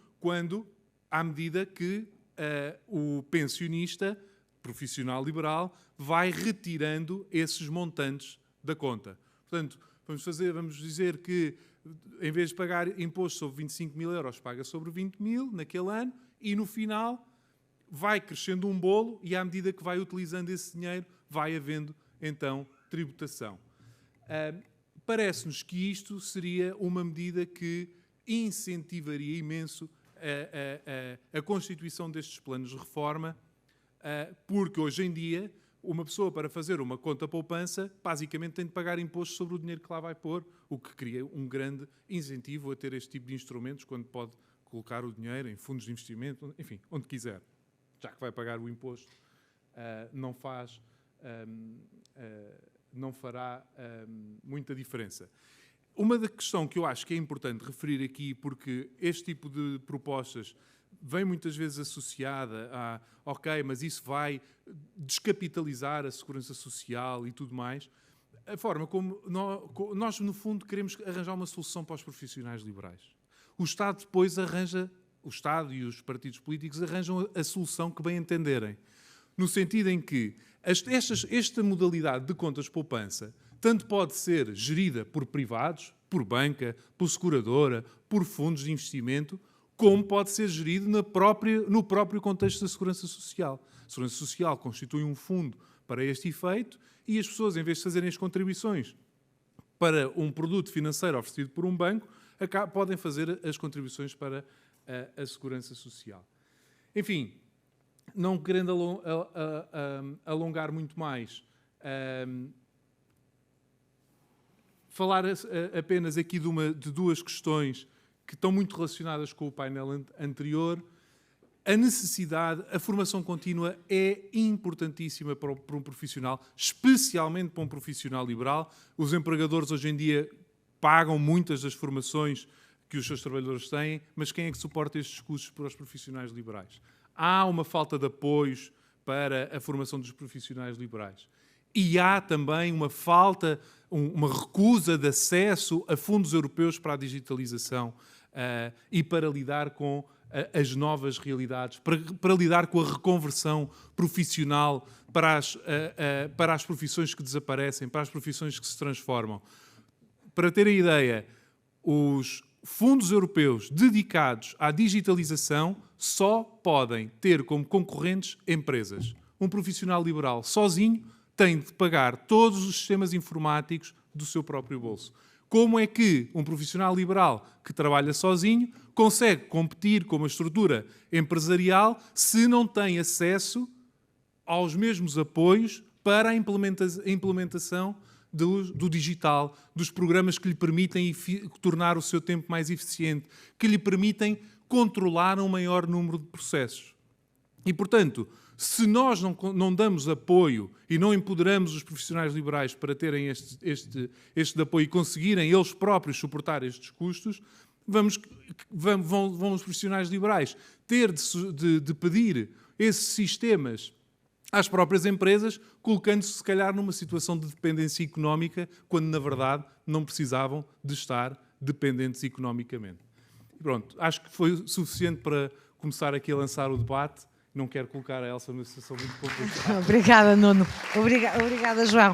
à medida que o pensionista profissional liberal vai retirando esses montantes da conta. Portanto, vamos dizer que, em vez de pagar imposto sobre 25 mil euros, paga sobre 20 mil naquele ano, e no final vai crescendo um bolo, e à medida que vai utilizando esse dinheiro, vai havendo, então, tributação. Parece-nos que isto seria uma medida que incentivaria imenso a constituição destes planos de reforma, porque hoje em dia uma pessoa, para fazer uma conta poupança, basicamente tem de pagar imposto sobre o dinheiro que lá vai pôr, o que cria um grande incentivo a ter este tipo de instrumentos, quando pode colocar o dinheiro em fundos de investimento, enfim, onde quiser. Já que vai pagar o imposto, não fará muita diferença. Uma da questão que eu acho que é importante referir aqui, porque este tipo de propostas vem muitas vezes associada a ok, mas isso vai descapitalizar a segurança social e tudo mais, a forma como nós, no fundo, queremos arranjar uma solução para os profissionais liberais. O Estado depois o Estado e os partidos políticos arranjam a solução que bem entenderem, no sentido em que esta modalidade de contas poupança tanto pode ser gerida por privados, por banca, por seguradora, por fundos de investimento, como pode ser gerido no próprio contexto da Segurança Social. A Segurança Social constitui um fundo para este efeito e as pessoas, em vez de fazerem as contribuições para um produto financeiro oferecido por um banco, podem fazer as contribuições para a Segurança Social. Enfim, não querendo alongar muito mais, falar apenas aqui de duas questões que estão muito relacionadas com o painel anterior. A formação contínua é importantíssima para um profissional, especialmente para um profissional liberal. Os empregadores hoje em dia pagam muitas das formações que os seus trabalhadores têm, mas quem é que suporta estes custos para os profissionais liberais? Há uma falta de apoios para a formação dos profissionais liberais. E há também uma recusa de acesso a fundos europeus para a digitalização e para lidar com as novas realidades, para lidar com a reconversão profissional para as profissões que desaparecem, para as profissões que se transformam. Para terem ideia, os fundos europeus dedicados à digitalização só podem ter como concorrentes empresas. Um profissional liberal sozinho tem de pagar todos os sistemas informáticos do seu próprio bolso. Como é que um profissional liberal que trabalha sozinho consegue competir com uma estrutura empresarial se não tem acesso aos mesmos apoios para a implementação do digital, dos programas que lhe permitem tornar o seu tempo mais eficiente, que lhe permitem controlar um maior número de processos? E, portanto, se nós não damos apoio e não empoderamos os profissionais liberais para terem este apoio e conseguirem eles próprios suportar estes custos, vão os profissionais liberais ter de pedir esses sistemas às próprias empresas, colocando-se, se calhar, numa situação de dependência económica, quando, na verdade, não precisavam de estar dependentes economicamente. E pronto, acho que foi suficiente para começar aqui a lançar o debate não quero colocar a Elsa numa situação muito complicada. Obrigada, Nuno. Obrigada, João.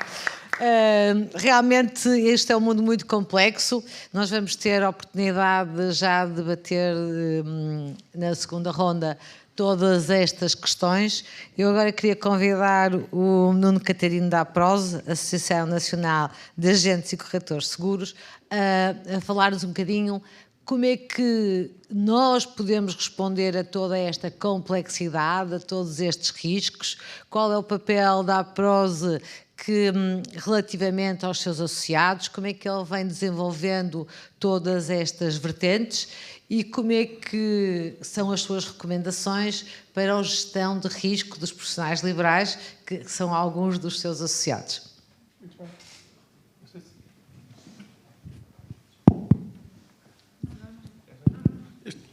Realmente este é um mundo muito complexo. Nós vamos ter a oportunidade já de debater na segunda ronda todas estas questões. Eu agora queria convidar o Nuno Catarino da APROSE, Associação Nacional de Agentes e Corretores de Seguros, a falar-nos um bocadinho como é que nós podemos responder a toda esta complexidade, a todos estes riscos, qual é o papel da APROSE relativamente aos seus associados, como é que ele vem desenvolvendo todas estas vertentes e como é que são as suas recomendações para a gestão de risco dos profissionais liberais, que são alguns dos seus associados. Muito bem.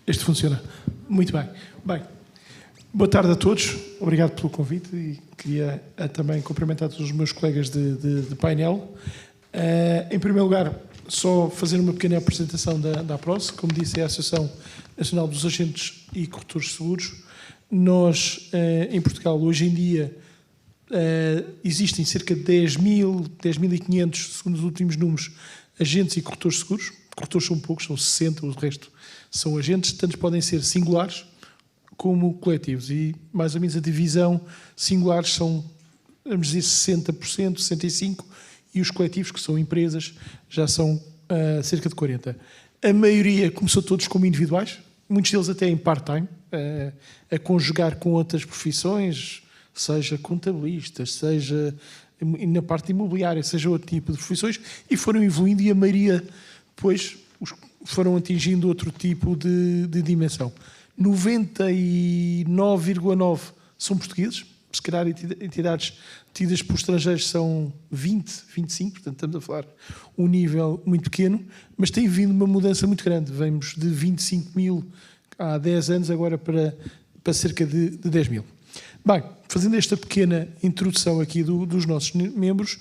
Este funciona. Muito bem. Bem, boa tarde a todos. Obrigado pelo convite e queria também cumprimentar todos os meus colegas de painel. Em primeiro lugar, só fazer uma pequena apresentação da APROSE. Como disse, é a Associação Nacional dos Agentes e Corretores de Seguros. Nós, em Portugal, hoje em dia, existem cerca de 10.500, segundo os últimos números, agentes e corretores de seguros. Corretores são poucos, são 60, o resto são agentes, tanto podem ser singulares como coletivos. E mais ou menos a divisão singulares são, vamos dizer, 60%, 65%, e os coletivos, que são empresas, já são cerca de 40%. A maioria começou todos como individuais, muitos deles até em part-time, a conjugar com outras profissões, seja contabilistas, seja na parte imobiliária, seja outro tipo de profissões, e foram evoluindo e a maioria depois foram atingindo outro tipo de dimensão. 99,9% são portugueses, se calhar entidades tidas por estrangeiros são 20, 25%, portanto estamos a falar um nível muito pequeno, mas tem vindo uma mudança muito grande. Vemos de 25 mil há 10 anos agora para cerca de 10 mil. Bem, fazendo esta pequena introdução aqui dos nossos membros,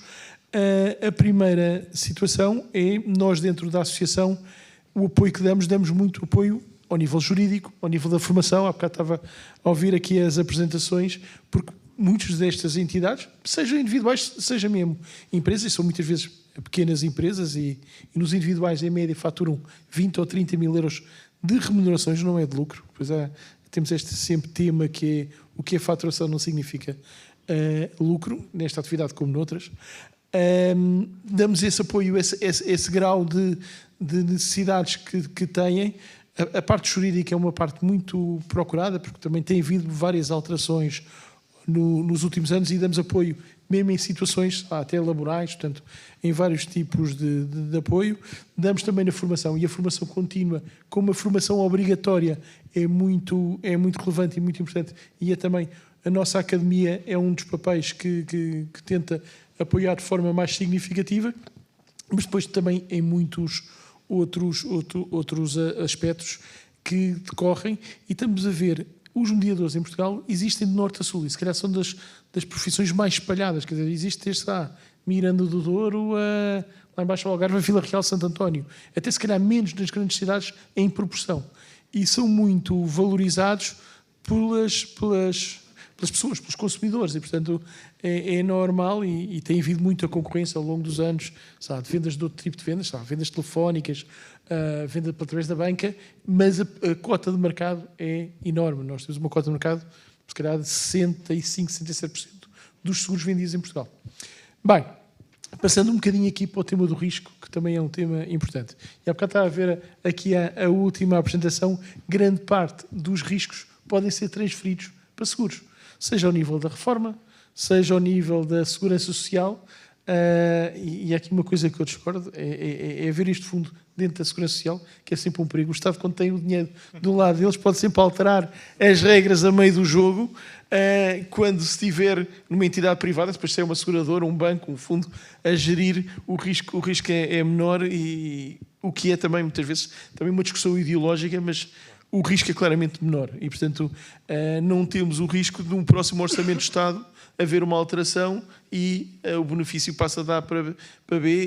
a primeira situação é nós dentro da associação, o apoio que damos muito apoio ao nível jurídico, ao nível da formação. Há bocado estava a ouvir aqui as apresentações, porque muitas destas entidades, sejam individuais, seja mesmo empresas, são muitas vezes pequenas empresas e nos individuais em média faturam 20 ou 30 mil euros de remunerações, não é de lucro. Pois temos este sempre tema que é o que é faturação não significa lucro, nesta atividade como noutras. Damos esse apoio, esse grau de necessidades que têm. A parte jurídica é uma parte muito procurada, porque também tem havido várias alterações nos últimos anos e damos apoio mesmo em situações até laborais, portanto, em vários tipos de apoio. Damos também na formação, e a formação contínua, como a formação obrigatória, é muito relevante e muito importante, e é também a nossa academia é um dos papéis que tenta apoiar de forma mais significativa, mas depois também em muitos outros aspectos que decorrem, e estamos a ver os mediadores em Portugal existem de norte a sul, e se calhar são das profissões mais espalhadas, quer dizer, existe desde Miranda do Douro, lá embaixo ao Algarve, Vila Real, Santo António, até se calhar menos nas grandes cidades em proporção, e são muito valorizados pelas pessoas, pelos consumidores, e portanto é normal e tem havido muita concorrência ao longo dos anos, de vendas de outro tipo de vendas, vendas telefónicas, venda através da banca, mas a cota de mercado é enorme. Nós temos uma cota de mercado, se calhar, de 65%, 67% dos seguros vendidos em Portugal. Bem, passando um bocadinho aqui para o tema do risco, que também é um tema importante. E há bocado está a ver aqui a última apresentação, grande parte dos riscos podem ser transferidos para seguros, seja ao nível da reforma, seja ao nível da segurança social, e há aqui uma coisa que eu discordo, é ver este fundo dentro da segurança social, que é sempre um perigo. O Estado, quando tem o dinheiro do lado deles, pode sempre alterar as regras a meio do jogo, quando se estiver numa entidade privada, depois se é uma seguradora, um banco, um fundo, a gerir o risco é menor, e o que é também, muitas vezes, também uma discussão ideológica, mas o risco é claramente menor e, portanto, não temos o risco de um próximo orçamento do Estado haver uma alteração e o benefício passa a dar para B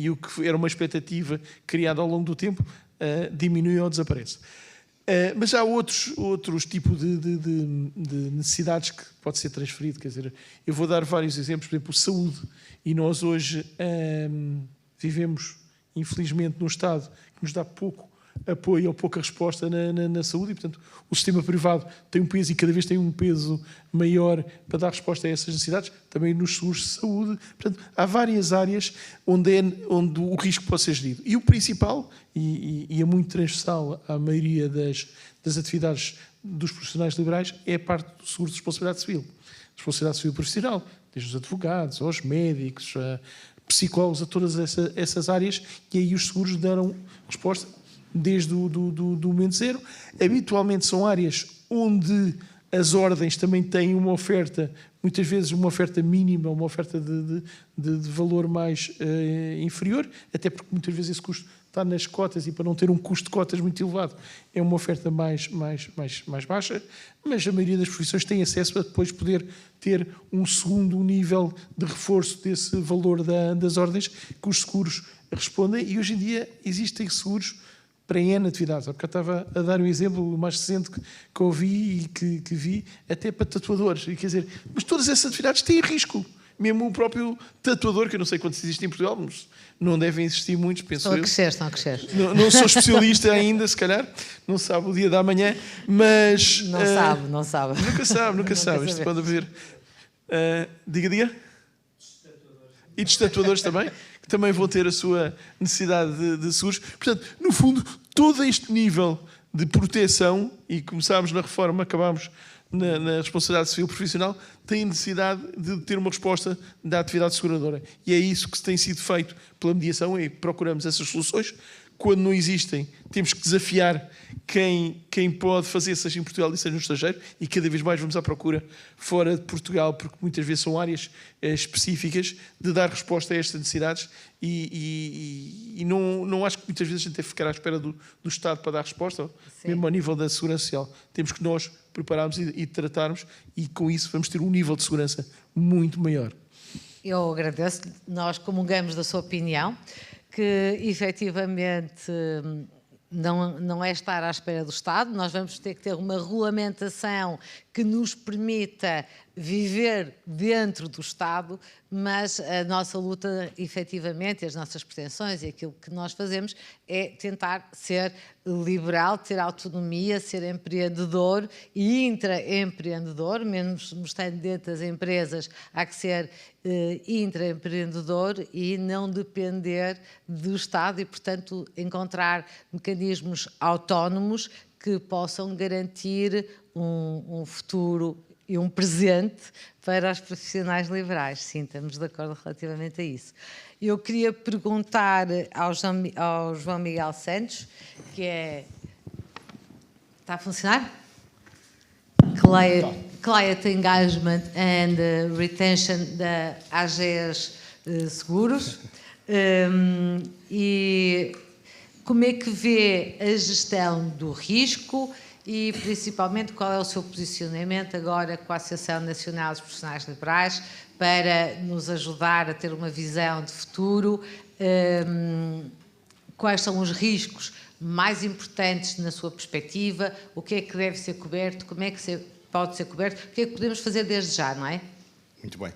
e o que era uma expectativa criada ao longo do tempo diminui ou desaparece. Mas há outros tipos de necessidades que pode ser transferido. Quer dizer, eu vou dar vários exemplos, por exemplo, saúde. E nós hoje vivemos, infelizmente, num Estado que nos dá pouco apoio ou pouca resposta na saúde e, portanto, o sistema privado tem um peso e cada vez tem um peso maior para dar resposta a essas necessidades, também nos seguros de saúde. Portanto, há várias áreas onde o risco pode ser gerido. E o principal, e é muito transversal à maioria das atividades dos profissionais liberais, é a parte do seguro de responsabilidade civil. Responsabilidade civil profissional, desde os advogados, aos médicos, a psicólogos, a todas essas áreas, e aí os seguros deram resposta desde do momento zero. Habitualmente são áreas onde as ordens também têm uma oferta, muitas vezes uma oferta mínima, uma oferta de valor mais inferior, até porque muitas vezes esse custo está nas cotas e para não ter um custo de cotas muito elevado é uma oferta mais baixa, mas a maioria das profissões tem acesso a depois poder ter um segundo nível de reforço desse valor das ordens que os seguros respondem, e hoje em dia existem seguros para N atividades. Porque eu estava a dar um exemplo mais recente que ouvi e que vi, até para tatuadores. E, quer dizer, mas todas essas atividades têm risco. Mesmo o próprio tatuador, que eu não sei quantos existem em Portugal, mas não devem existir muitos, penso eu. Estão a crescer. Não sou especialista ainda, se calhar. Não sabe o dia da manhã, mas... Não sabe. Nunca sabe. Isto pode haver... Diga. E dos tatuadores também, que também vão ter a sua necessidade de seguros. Portanto, no fundo, todo este nível de proteção, e começámos na reforma, acabámos na responsabilidade civil profissional, tem necessidade de ter uma resposta da atividade seguradora. E é isso que tem sido feito pela mediação, e procuramos essas soluções. Quando não existem, temos que desafiar quem pode fazer, seja em Portugal e seja no estrangeiro, e cada vez mais vamos à procura fora de Portugal, porque muitas vezes são áreas específicas de dar resposta a estas necessidades, e não acho que muitas vezes a gente deve ficar à espera do Estado para dar resposta. Sim. Mesmo ao nível da segurança social. Temos que nós prepararmos e tratarmos, e com isso vamos ter um nível de segurança muito maior. Eu agradeço, nós comungamos da sua opinião, que efetivamente não é estar à espera do Estado. Nós vamos ter que ter uma regulamentação que nos permita viver dentro do Estado, mas a nossa luta, efetivamente, as nossas pretensões e aquilo que nós fazemos é tentar ser liberal, ter autonomia, ser empreendedor e intraempreendedor, mesmo estando dentro das empresas, há que ser intraempreendedor e não depender do Estado e, portanto, encontrar mecanismos autónomos que possam garantir um futuro e um presente para os profissionais liberais. Sim, estamos de acordo relativamente a isso. Eu queria perguntar ao João Miguel Santos, que é... Está a funcionar? Client Engagement and Retention da AGEAS Seguros. E como é que vê a gestão do risco e, principalmente, qual é o seu posicionamento agora com a Associação Nacional dos Profissionais Liberais para nos ajudar a ter uma visão de futuro? Quais são os riscos mais importantes na sua perspectiva? O que é que deve ser coberto? Como é que pode ser coberto? O que é que podemos fazer desde já, não é? Muito bem.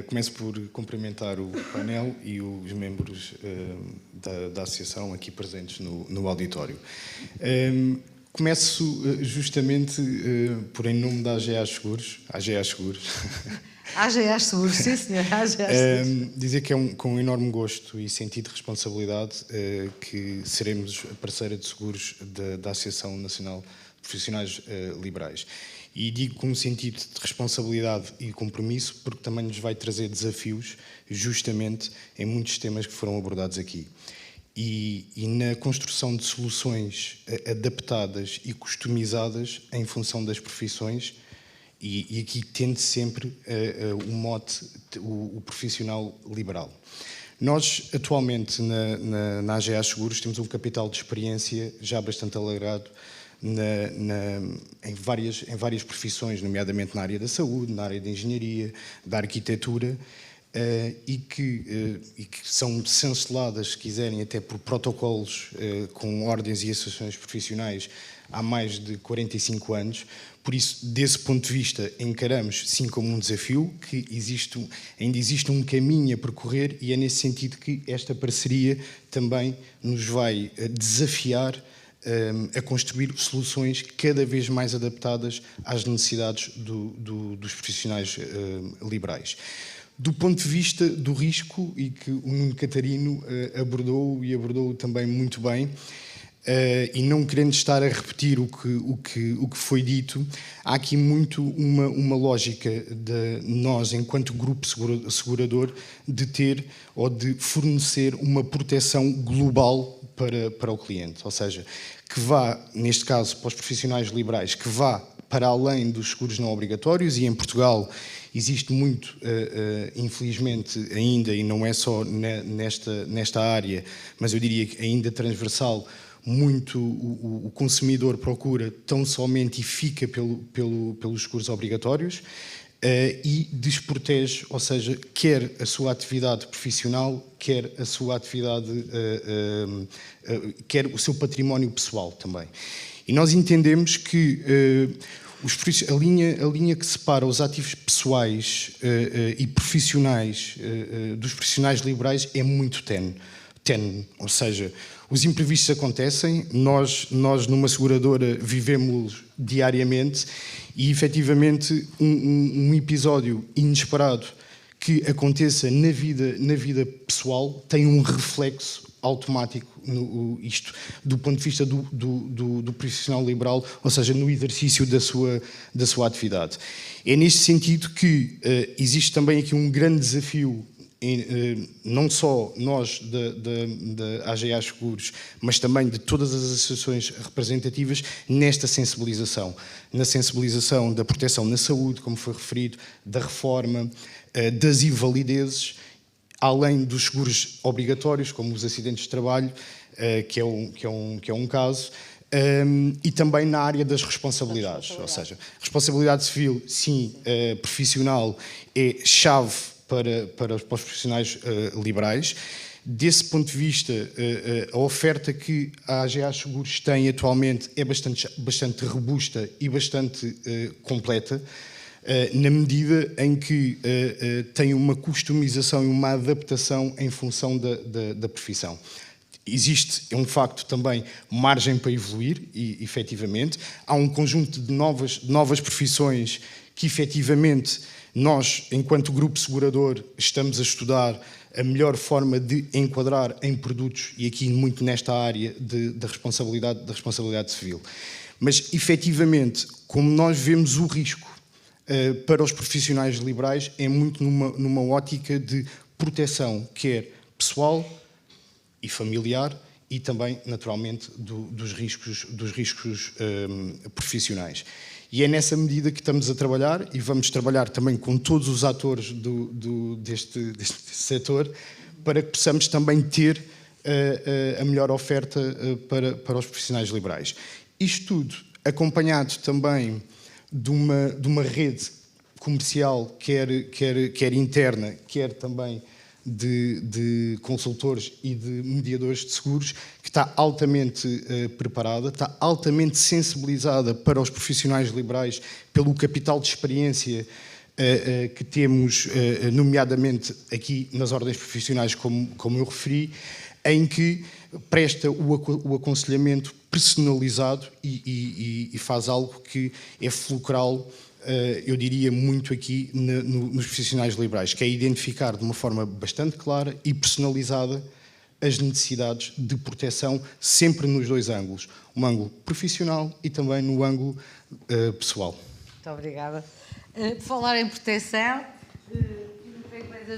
Começo por cumprimentar o painel e os membros da Associação aqui presentes no auditório. Começo justamente por, em nome da AGEAS Seguros, AGEAS Seguros. AGEAS Seguros, sim senhor, AGEAS Seguros. Dizer que é com enorme gosto e sentido de responsabilidade que seremos a parceira de seguros da Associação Nacional de Profissionais Liberais. E digo com sentido de responsabilidade e compromisso porque também nos vai trazer desafios justamente em muitos temas que foram abordados aqui. E na construção de soluções adaptadas e customizadas em função das profissões, e aqui tende sempre o mote, o profissional liberal. Nós, atualmente, na AGEAS Seguros, temos um capital de experiência já bastante alargado em várias profissões, nomeadamente na área da saúde, na área da engenharia, da arquitetura, e que são chanceladas, se quiserem, até por protocolos com ordens e associações profissionais há mais de 45 anos. Por isso, desse ponto de vista, encaramos sim como um desafio, que ainda existe um caminho a percorrer, e é nesse sentido que esta parceria também nos vai desafiar a construir soluções cada vez mais adaptadas às necessidades dos profissionais liberais. Do ponto de vista do risco, e que o Nuno Catarino abordou também muito bem, e não querendo estar a repetir o que foi dito, há aqui muito uma lógica de nós, enquanto grupo segurador, de ter ou de fornecer uma proteção global para o cliente, ou seja, que vá, neste caso, para os profissionais liberais, que vá para além dos seguros não obrigatórios, e em Portugal existe muito, infelizmente, ainda, e não é só nesta área, mas eu diria que ainda transversal, muito o consumidor procura tão somente e fica pelos seguros obrigatórios, e desprotege, ou seja, quer a sua atividade profissional, quer a sua atividade, quer o seu património pessoal também. E nós entendemos que a linha que separa os ativos pessoais e profissionais dos profissionais liberais é muito tenue, ou seja, os imprevistos acontecem, nós numa seguradora vivemos diariamente, e efetivamente um episódio inesperado que aconteça na vida pessoal tem um reflexo automático isto do ponto de vista do profissional liberal, ou seja, no exercício da sua atividade. É neste sentido que existe também aqui um grande desafio, não só nós da AGA Seguros, mas também de todas as associações representativas, nesta sensibilização. Na sensibilização da proteção na saúde, como foi referido, da reforma, das invalidezes, além dos seguros obrigatórios, como os acidentes de trabalho, que é um caso, e também na área das responsabilidades. Ou seja, responsabilidade civil, sim, profissional, é chave para os profissionais liberais. Desse ponto de vista, a oferta que a AGA Seguros tem atualmente é bastante robusta e bastante completa, na medida em que tem uma customização e uma adaptação em função da profissão. Existe, é um facto também, margem para evoluir, e efetivamente há um conjunto de novas profissões que efetivamente nós, enquanto grupo segurador, estamos a estudar a melhor forma de enquadrar em produtos, e aqui muito nesta área da responsabilidade civil. Mas, efetivamente, como nós vemos o risco para os profissionais liberais, é muito numa ótica de proteção, quer pessoal e familiar, e também, naturalmente, dos riscos profissionais. E é nessa medida que estamos a trabalhar, e vamos trabalhar também com todos os atores deste setor, para que possamos também ter a melhor oferta para os profissionais liberais. Isto tudo acompanhado também de uma rede comercial, quer interna, quer também de consultores e de mediadores de seguros, que está altamente preparada, está altamente sensibilizada para os profissionais liberais, pelo capital de experiência que temos, nomeadamente aqui nas ordens profissionais, como eu referi, em que presta o aconselhamento personalizado e faz algo que é fulcral, eu diria, muito aqui nos profissionais liberais, que é identificar de uma forma bastante clara e personalizada as necessidades de proteção, sempre nos dois ângulos, um ângulo profissional e também no ângulo pessoal. Muito obrigada. Por falar em proteção,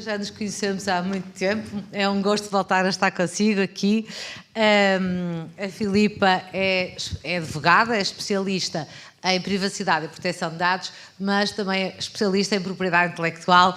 já nos conhecemos há muito tempo, é um gosto voltar a estar consigo aqui. A Filipa é advogada, é especialista em privacidade e proteção de dados, mas também é especialista em propriedade intelectual,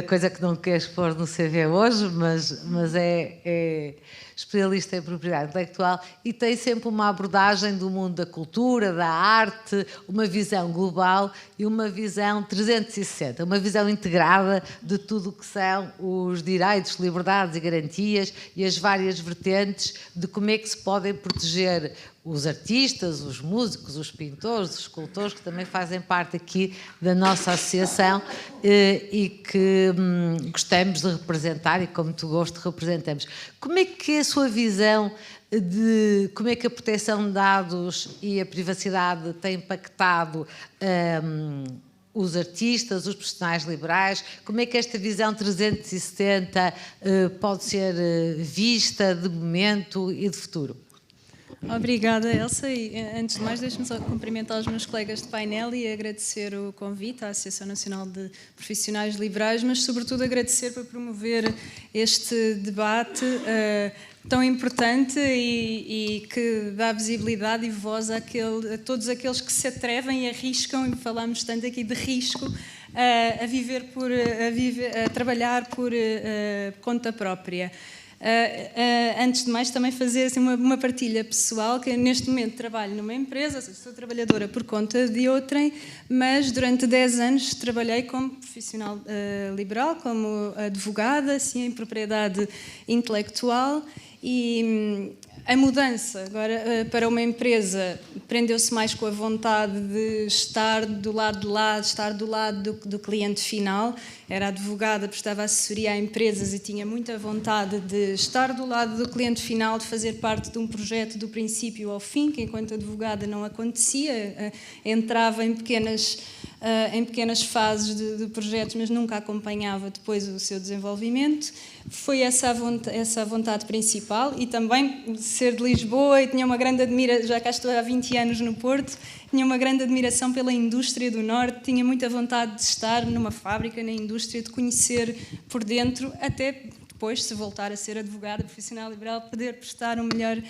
coisa que não queres pôr no CV hoje, mas é especialista em propriedade intelectual e tem sempre uma abordagem do mundo da cultura, da arte, uma visão global e uma visão 360, uma visão integrada de tudo o que são os direitos, liberdades e garantias e as várias vertentes de como é que se podem proteger os artistas, os músicos, os pintores, os escultores, que também fazem parte aqui da nossa associação e que gostamos de representar e com muito gosto representamos. Como é que é a sua visão de como é que a proteção de dados e a privacidade têm impactado os artistas, os profissionais liberais? Como é que esta visão 360 pode ser vista de momento e de futuro? Obrigada, Elsa. E, antes de mais, deixe-me só cumprimentar os meus colegas de painel e agradecer o convite à Associação Nacional de Profissionais Liberais, mas, sobretudo, agradecer por promover este debate tão importante e que dá visibilidade e voz a todos aqueles que se atrevem e arriscam, e falamos tanto aqui de risco, a trabalhar por conta própria. Antes de mais, também fazer assim, uma partilha pessoal, que neste momento trabalho numa empresa, ou seja, sou trabalhadora por conta de outrem, mas durante 10 anos trabalhei como profissional liberal, como advogada, assim, em propriedade intelectual, e a mudança agora para uma empresa prendeu-se mais com a vontade de estar do lado de lá, de estar do lado do cliente final. Era advogada, prestava assessoria a empresas e tinha muita vontade de estar do lado do cliente final, de fazer parte de um projeto do princípio ao fim, que enquanto advogada não acontecia. Entrava em pequenas fases de projetos, mas nunca acompanhava depois o seu desenvolvimento. Foi essa a vontade principal, e também ser de Lisboa, e tinha uma grande admiração, já cá estou há 20 anos no Porto, tinha uma grande admiração pela indústria do Norte, tinha muita vontade de estar numa fábrica, na indústria, de conhecer por dentro, até depois, se voltar a ser advogada profissional liberal, poder prestar um melhor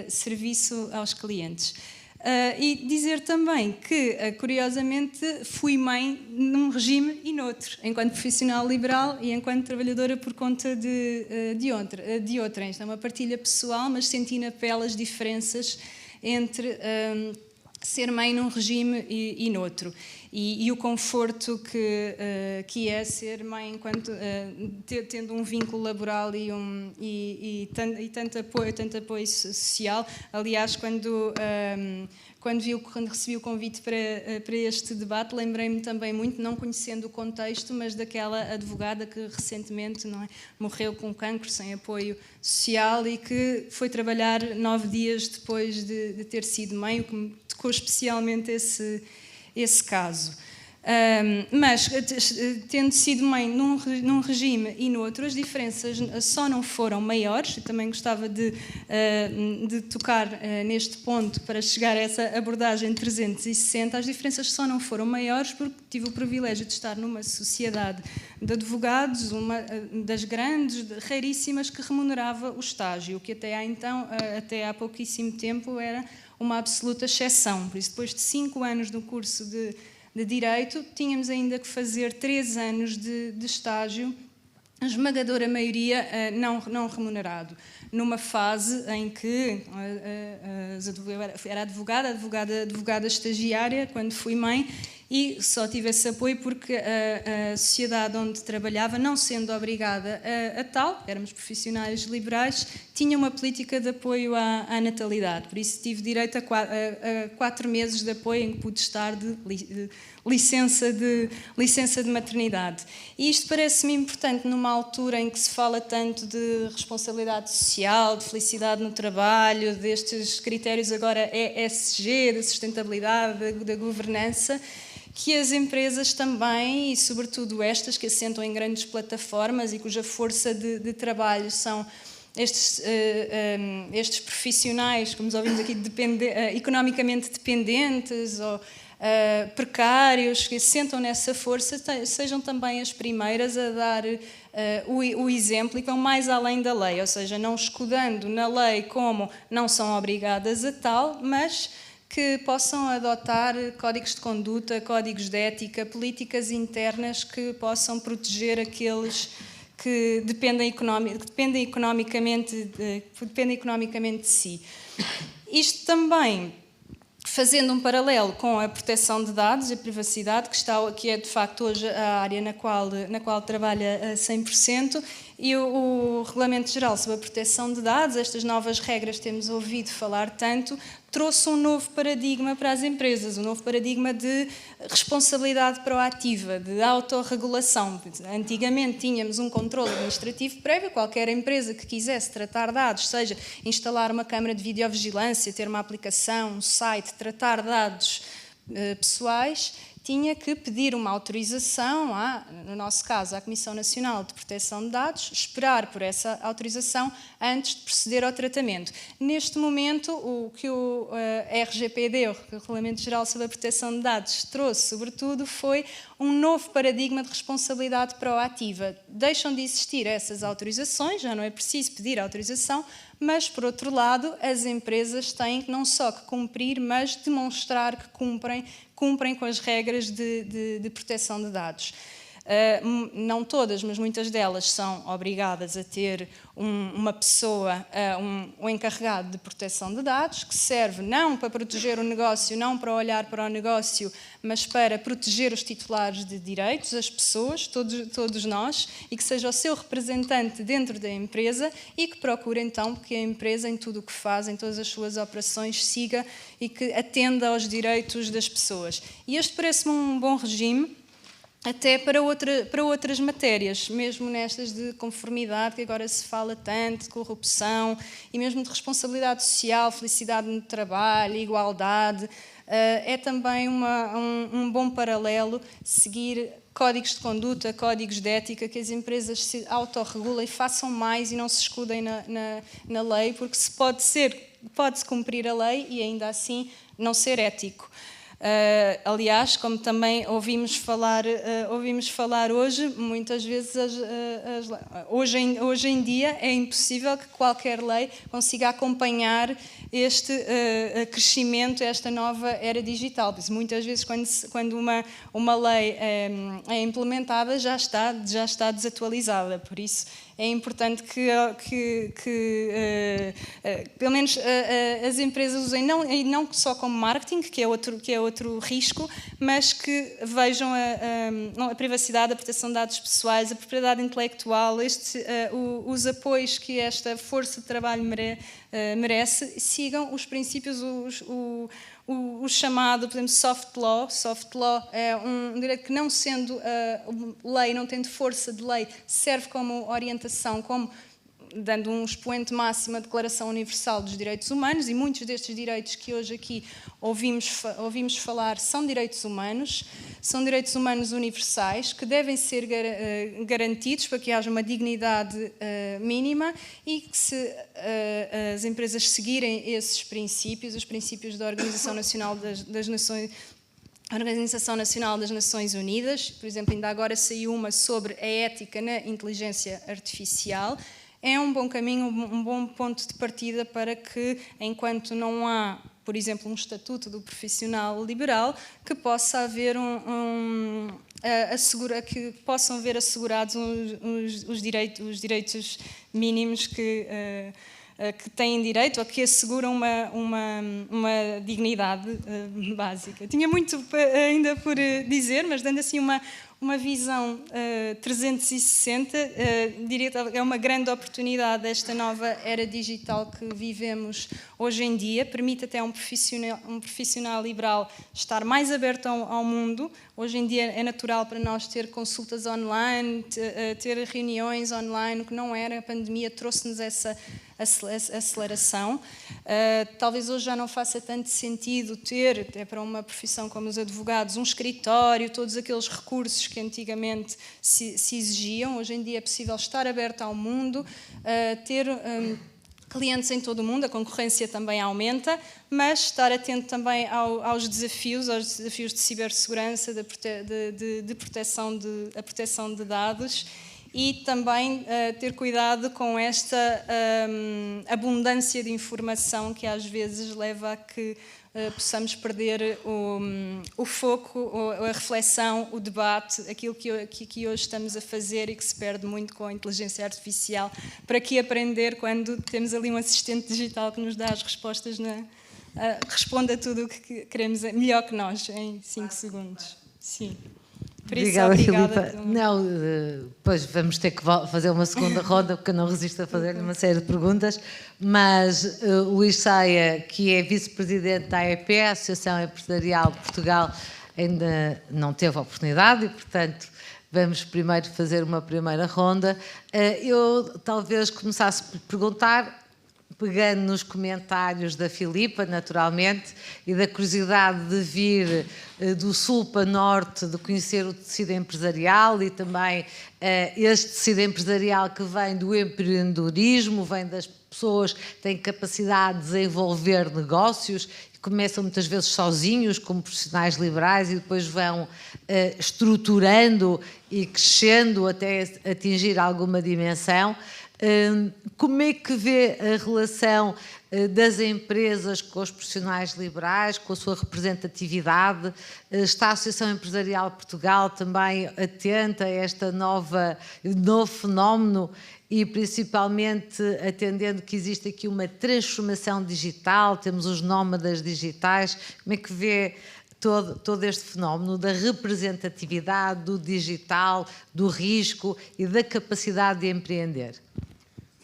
serviço aos clientes. E dizer também que, curiosamente, fui mãe num regime e noutro, enquanto profissional liberal e enquanto trabalhadora por conta de outrem. Isto é uma partilha pessoal, mas senti na pele as diferenças entre ser mãe num regime e noutro. E o conforto que é ser mãe enquanto tendo um vínculo laboral e tanto apoio social. Aliás, quando recebi o convite para este debate, lembrei-me também muito, não conhecendo o contexto, mas daquela advogada que recentemente morreu com cancro, sem apoio social, e que foi trabalhar 9 dias depois de ter sido mãe, o que me tocou especialmente esse caso. Mas, tendo sido mãe num regime e no outro, as diferenças só não foram maiores. Eu também gostava de tocar neste ponto para chegar a essa abordagem 360. As diferenças só não foram maiores porque tive o privilégio de estar numa sociedade de advogados, uma das grandes, raríssimas, que remunerava o estágio, o que até há pouquíssimo tempo, era uma absoluta exceção. Por isso, depois de 5 anos no curso de Direito, tínhamos ainda que fazer 3 anos de estágio, a esmagadora maioria não remunerado, numa fase em que eu era advogada estagiária quando fui mãe, e só tive esse apoio porque a sociedade onde trabalhava, não sendo obrigada a tal, éramos profissionais liberais, tinha uma política de apoio à natalidade. Por isso tive direito a 4 meses de apoio em que pude estar de licença de maternidade. E isto parece-me importante numa altura em que se fala tanto de responsabilidade social, de felicidade no trabalho, destes critérios agora ESG, da sustentabilidade, da governança, que as empresas também, e sobretudo estas que assentam em grandes plataformas e cuja força de trabalho são estes profissionais, como ouvimos aqui, economicamente dependentes ou precários, que assentam nessa força, sejam também as primeiras a dar o exemplo e que vão mais além da lei, ou seja, não escudando na lei como não são obrigadas a tal, mas que possam adotar códigos de conduta, códigos de ética, políticas internas que possam proteger aqueles que dependem economicamente de si. Isto também fazendo um paralelo com a proteção de dados e a privacidade, que é de facto hoje a área na qual trabalha a 100%, E o Regulamento Geral sobre a Proteção de Dados, estas novas regras que temos ouvido falar tanto, trouxe um novo paradigma para as empresas, um novo paradigma de responsabilidade proativa, de autorregulação. Antigamente tínhamos um controle administrativo prévio, qualquer empresa que quisesse tratar dados, seja instalar uma câmara de videovigilância, ter uma aplicação, um site, tratar dados pessoais, tinha que pedir uma autorização, no nosso caso, à Comissão Nacional de Proteção de Dados, esperar por essa autorização antes de proceder ao tratamento. Neste momento, o que o RGPD, o Regulamento Geral sobre a Proteção de Dados, trouxe, sobretudo, foi um novo paradigma de responsabilidade proativa. Deixam de existir essas autorizações, já não é preciso pedir autorização, mas, por outro lado, as empresas têm não só que cumprir, mas demonstrar que cumprem com as regras de proteção de dados. Não todas, mas muitas delas são obrigadas a ter uma pessoa, um encarregado de proteção de dados, que serve não para proteger o negócio, não para olhar para o negócio, mas para proteger os titulares de direitos, as pessoas, todos nós, e que seja o seu representante dentro da empresa e que procure então que a empresa, em tudo o que faz, em todas as suas operações, siga e que atenda aos direitos das pessoas. E este parece-me um bom regime, até para outras matérias, mesmo nestas de conformidade, que agora se fala tanto, de corrupção, e mesmo de responsabilidade social, felicidade no trabalho, igualdade. É também um bom paralelo seguir códigos de conduta, códigos de ética, que as empresas se autorregulem, façam mais e não se escudem na lei, porque pode-se cumprir a lei e ainda assim não ser ético. Aliás, como também ouvimos falar hoje, muitas vezes hoje em dia é impossível que qualquer lei consiga acompanhar este crescimento, esta nova era digital. Muitas vezes, quando uma lei é implementada, já está desatualizada. Por isso, é importante que pelo menos as empresas usem, não só como marketing, que é outro risco, mas que vejam a privacidade, a proteção de dados pessoais, a propriedade intelectual, os apoios que esta força de trabalho merece, sigam os princípios, o chamado, por exemplo, soft law. Soft law é um direito que, não sendo lei, não tendo força de lei, serve como orientação, como dando um expoente máximo à Declaração Universal dos Direitos Humanos, e muitos destes direitos que hoje aqui ouvimos falar são direitos humanos universais, que devem ser garantidos para que haja uma dignidade mínima, e que, se as empresas seguirem esses princípios, os princípios da Organização Nacional das Nações, a Organização Nacional das Nações Unidas, por exemplo, ainda agora saiu uma sobre a ética na inteligência artificial, é um bom caminho, um bom ponto de partida para que, enquanto não há, por exemplo, um estatuto do profissional liberal, que possa haver que possam ver assegurados os direitos mínimos que têm direito, ou que asseguram uma dignidade básica. Tinha muito ainda por dizer, mas dando assim uma visão 360, diria que é uma grande oportunidade esta nova era digital que vivemos hoje em dia, permite até um profissional liberal estar mais aberto ao mundo. Hoje em dia é natural para nós ter consultas online, ter reuniões online, o que não era, a pandemia trouxe-nos essa aceleração. Talvez hoje já não faça tanto sentido ter, até para uma profissão como os advogados, um escritório, todos aqueles recursos que antigamente se exigiam. Hoje em dia é possível estar aberto ao mundo, ter clientes em todo o mundo, a concorrência também aumenta, mas estar atento também aos desafios de cibersegurança, de proteção de dados, e também ter cuidado com esta abundância de informação que às vezes leva a que possamos perder o foco, a reflexão, o debate, aquilo que hoje estamos a fazer e que se perde muito com a inteligência artificial. Para que aprender quando temos ali um assistente digital que nos dá as respostas, responde a tudo o que queremos melhor que nós, em 5 segundos. Sim. Por isso, Obrigada, obrigada. Filipa. Não, pois vamos ter que fazer uma segunda ronda, porque eu não resisto a fazer uma série de perguntas, mas Luís Saia, que é vice-presidente da AEP, a Associação Empresarial de Portugal, ainda não teve a oportunidade e, portanto, vamos primeiro fazer uma primeira ronda. Eu talvez começasse por perguntar, pegando nos comentários da Filipa, naturalmente, e da curiosidade de vir do sul para norte, de conhecer o tecido empresarial e também este tecido empresarial que vem do empreendedorismo, vem das pessoas que têm capacidade de desenvolver negócios, e começam muitas vezes sozinhos, como profissionais liberais, e depois vão estruturando e crescendo até atingir alguma dimensão. Como é que vê a relação das empresas com os profissionais liberais, com a sua representatividade? Está a Associação Empresarial de Portugal também atenta a este novo fenómeno e principalmente atendendo que existe aqui uma transformação digital, temos os nómadas digitais. Como é que vê todo este fenómeno da representatividade, do digital, do risco e da capacidade de empreender?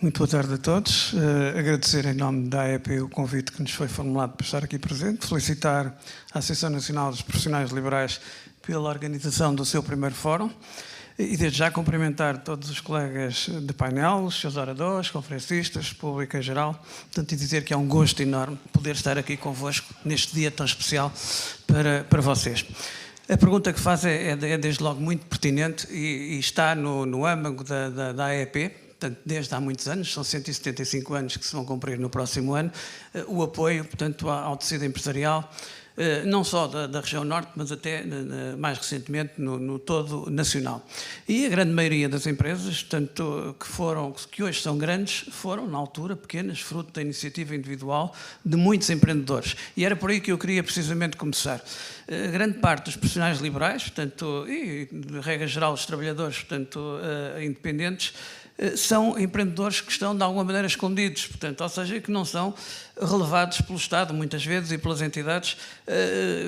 Muito boa tarde a todos. Agradecer em nome da AEP o convite que nos foi formulado para estar aqui presente. Felicitar a Associação Nacional dos Profissionais Liberais pela organização do seu primeiro fórum. E desde já cumprimentar todos os colegas de painel, os seus oradores, conferencistas, público em geral. Portanto, e dizer que é um gosto enorme poder estar aqui convosco neste dia tão especial para vocês. A pergunta que faz é desde logo muito pertinente e está no âmago da AEP. Portanto, desde há muitos anos, são 175 anos que se vão cumprir no próximo ano, o apoio, portanto, ao tecido empresarial, não só da região norte, mas até mais recentemente no todo nacional. E a grande maioria das empresas, tanto que hoje são grandes, foram, na altura, pequenas, fruto da iniciativa individual de muitos empreendedores. E era por aí que eu queria precisamente começar. A grande parte dos profissionais liberais, portanto, e de regra geral os trabalhadores, portanto, independentes, são empreendedores que estão de alguma maneira escondidos, portanto, ou seja, que não são relevados pelo Estado muitas vezes e pelas entidades,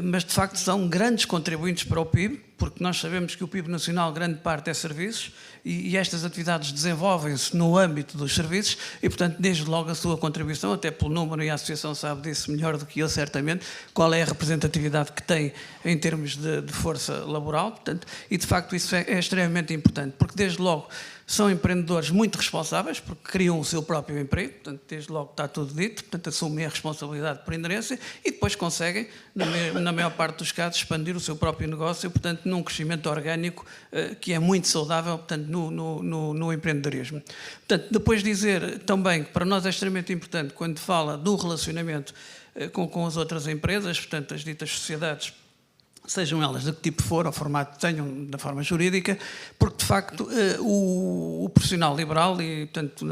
mas de facto são grandes contribuintes para o PIB, porque nós sabemos que o PIB nacional, grande parte é serviços, e estas atividades desenvolvem-se no âmbito dos serviços e, portanto, desde logo a sua contribuição, até pelo número, e a Associação sabe disso melhor do que eu, certamente, qual é a representatividade que tem em termos de força laboral, portanto, e de facto isso é extremamente importante, porque desde logo são empreendedores muito responsáveis, porque criam o seu próprio emprego, portanto, desde logo está tudo dito, portanto, assumem a responsabilidade por inerência e depois conseguem, na maior parte dos casos, expandir o seu próprio negócio, portanto, num crescimento orgânico que é muito saudável, portanto, no empreendedorismo. Portanto, depois dizer também que para nós é extremamente importante, quando fala do relacionamento com as outras empresas, portanto, as ditas sociedades, sejam elas de que tipo for, ou formato tenham da forma jurídica, porque de facto o profissional liberal, e portanto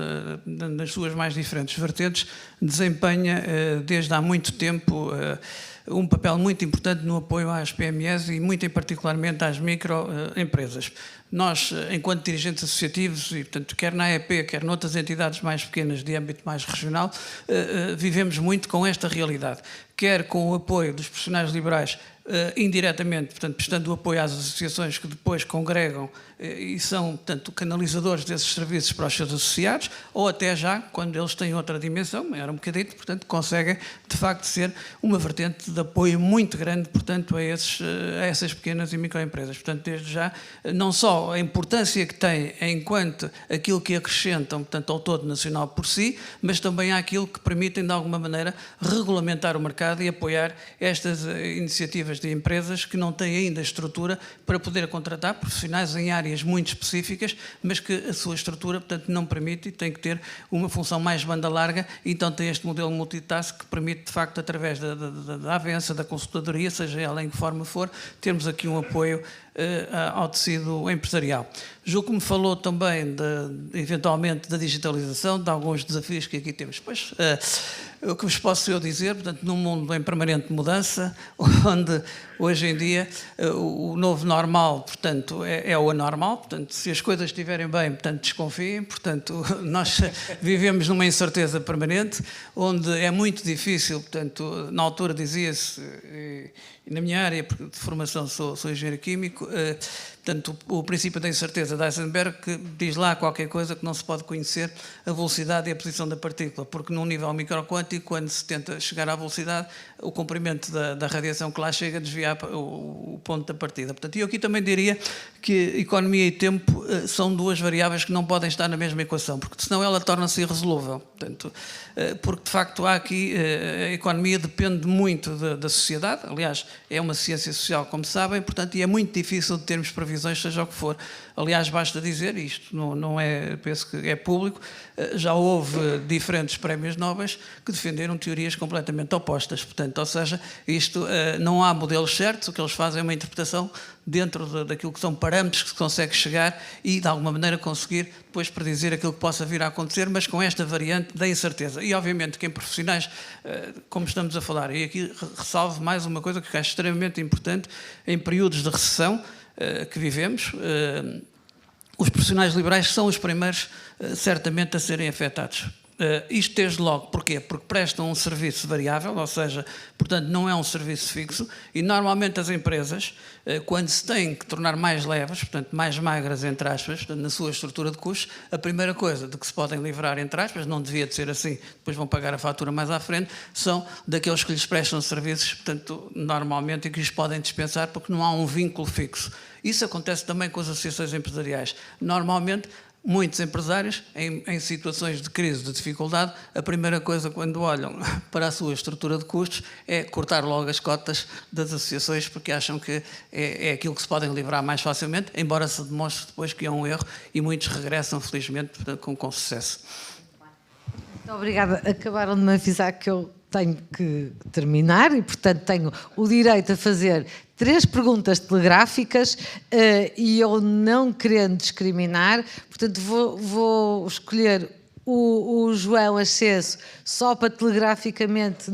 nas suas mais diferentes vertentes, desempenha desde há muito tempo um papel muito importante no apoio às PMEs e muito em particularmente às microempresas. Nós, enquanto dirigentes associativos, e portanto quer na AEP, quer noutras entidades mais pequenas de âmbito mais regional, vivemos muito com esta realidade, quer com o apoio dos profissionais liberais, indiretamente, portanto, prestando o apoio às associações que depois congregam e são, portanto, canalizadores desses serviços para os seus associados, ou até já, quando eles têm outra dimensão, maior um bocadinho, portanto, conseguem, de facto, ser uma vertente de apoio muito grande, portanto, a essas pequenas e microempresas. Portanto, desde já, não só a importância que têm enquanto aquilo que acrescentam, portanto, ao todo nacional por si, mas também àquilo que permitem, de alguma maneira, regulamentar o mercado e apoiar estas iniciativas de empresas que não têm ainda estrutura para poder contratar profissionais em áreas muito específicas, mas que a sua estrutura, portanto, não permite e tem que ter uma função mais banda larga, e então tem este modelo multitask que permite, de facto, através da avança, da consultadoria, seja ela em que forma for, termos aqui um apoio ao tecido empresarial. Julgo que me falou também, eventualmente, da digitalização, de alguns desafios que aqui temos. Pois, O que vos posso eu dizer, portanto, num mundo em permanente mudança, onde hoje em dia o novo normal, portanto, é o anormal, portanto, se as coisas estiverem bem, portanto, desconfiem, portanto, nós vivemos numa incerteza permanente, onde é muito difícil, portanto, na altura dizia-se, na minha área de formação sou engenheiro químico, portanto, o princípio da incerteza de Heisenberg que diz lá qualquer coisa que não se pode conhecer a velocidade e a posição da partícula, porque num nível microquântico, quando se tenta chegar à velocidade, o comprimento da radiação que lá chega desvia o ponto da partida. Portanto, eu aqui também diria que economia e tempo são duas variáveis que não podem estar na mesma equação, porque senão ela torna-se irresolúvel. Portanto, porque de facto há aqui, a economia depende muito da sociedade, aliás, é uma ciência social, como sabem, portanto, e é muito difícil de termos previsões, seja o que for. Aliás, basta dizer, isto não é, penso que é público, já houve diferentes prémios Nobel que defenderam teorias completamente opostas. Portanto, ou seja, isto não há modelos certos, o que eles fazem é uma interpretação dentro daquilo que são parâmetros que se consegue chegar e, de alguma maneira, conseguir depois predizer aquilo que possa vir a acontecer, mas com esta variante da incerteza. E, obviamente, que em profissionais, como estamos a falar, e aqui ressalvo mais uma coisa que acho extremamente importante, em períodos de recessão que vivemos, os profissionais liberais são os primeiros, certamente, a serem afetados. Isto desde logo, porquê? Porque prestam um serviço variável, ou seja, portanto não é um serviço fixo, e normalmente as empresas, quando se têm que tornar mais leves, portanto mais magras, entre aspas, portanto, na sua estrutura de custos, a primeira coisa de que se podem livrar, entre aspas, não devia de ser assim, depois vão pagar a fatura mais à frente, são daqueles que lhes prestam serviços, portanto, normalmente, e que lhes podem dispensar, porque não há um vínculo fixo. Isso acontece também com as associações empresariais. Normalmente, muitos empresários, em situações de crise, de dificuldade, a primeira coisa quando olham para a sua estrutura de custos é cortar logo as cotas das associações, porque acham que é aquilo que se podem livrar mais facilmente, embora se demonstre depois que é um erro, e muitos regressam, felizmente, com sucesso. Muito obrigada. Acabaram de me avisar que eu tenho que terminar e, portanto, tenho o direito a fazer 3 perguntas telegráficas e eu não querendo discriminar, portanto, vou escolher o João Acesso só para telegraficamente...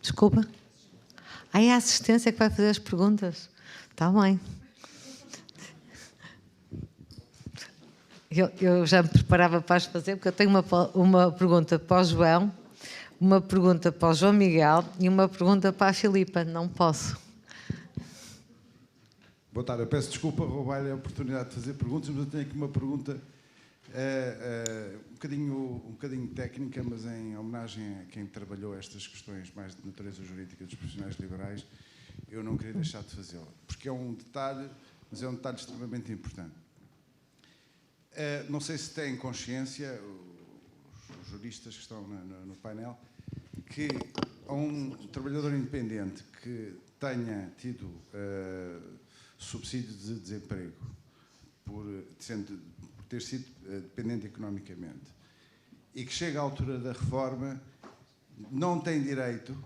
Desculpa? É a assistência que vai fazer as perguntas? Está bem. Eu já me preparava para as fazer, porque eu tenho uma pergunta para o João, uma pergunta para o João Miguel e uma pergunta para a Filipa. Não posso. Boa tarde. Eu peço desculpa roubar-lhe a oportunidade de fazer perguntas, mas eu tenho aqui uma pergunta um bocadinho técnica, mas em homenagem a quem trabalhou estas questões mais de natureza jurídica dos profissionais liberais, eu não queria deixar de fazê-la, porque é um detalhe, mas é um detalhe extremamente importante. Não sei se têm consciência, os juristas que estão no painel, que a um trabalhador independente que tenha tido subsídio de desemprego por ter sido dependente economicamente e que chega à altura da reforma, não tem direito,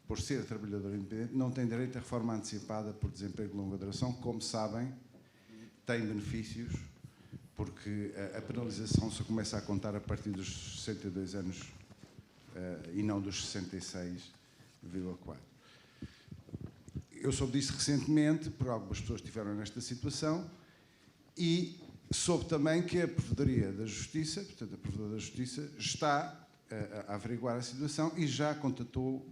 por ser trabalhador independente, não tem direito à reforma antecipada por desemprego de longa duração. Como sabem, tem benefícios, porque a penalização só começa a contar a partir dos 62 anos e não dos 66,4. Eu soube disso recentemente, porque algumas pessoas estiveram nesta situação, e soube também que a Provedoria da Justiça, portanto a Provedora da Justiça, está a averiguar a situação e já contatou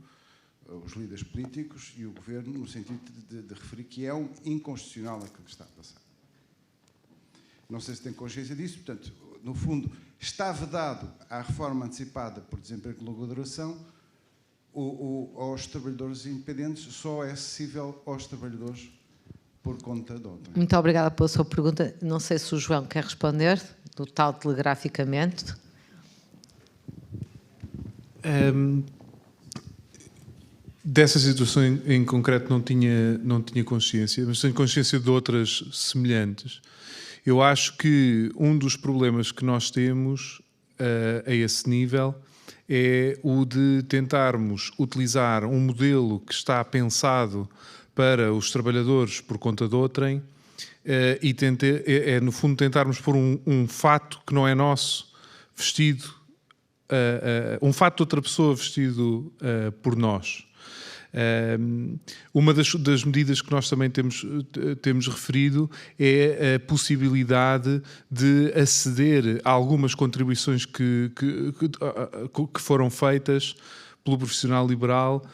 os líderes políticos e o Governo no sentido de referir que é inconstitucional aquilo que está a passar. Não sei se tem consciência disso, portanto, no fundo, está vedado à reforma antecipada por desemprego de longa duração aos trabalhadores independentes, só é acessível aos trabalhadores por conta de outrem. Muito obrigada pela sua pergunta. Não sei se o João quer responder, do tal telegraficamente. Dessa situação em concreto não tinha consciência, mas tenho consciência de outras semelhantes. Eu acho que um dos problemas que nós temos a esse nível é o de tentarmos utilizar um modelo que está pensado para os trabalhadores por conta de outrem e no fundo tentarmos pôr um fato que não é nosso vestido um fato de outra pessoa vestido por nós. Uma das medidas que nós também temos referido é a possibilidade de aceder a algumas contribuições que foram feitas pelo profissional liberal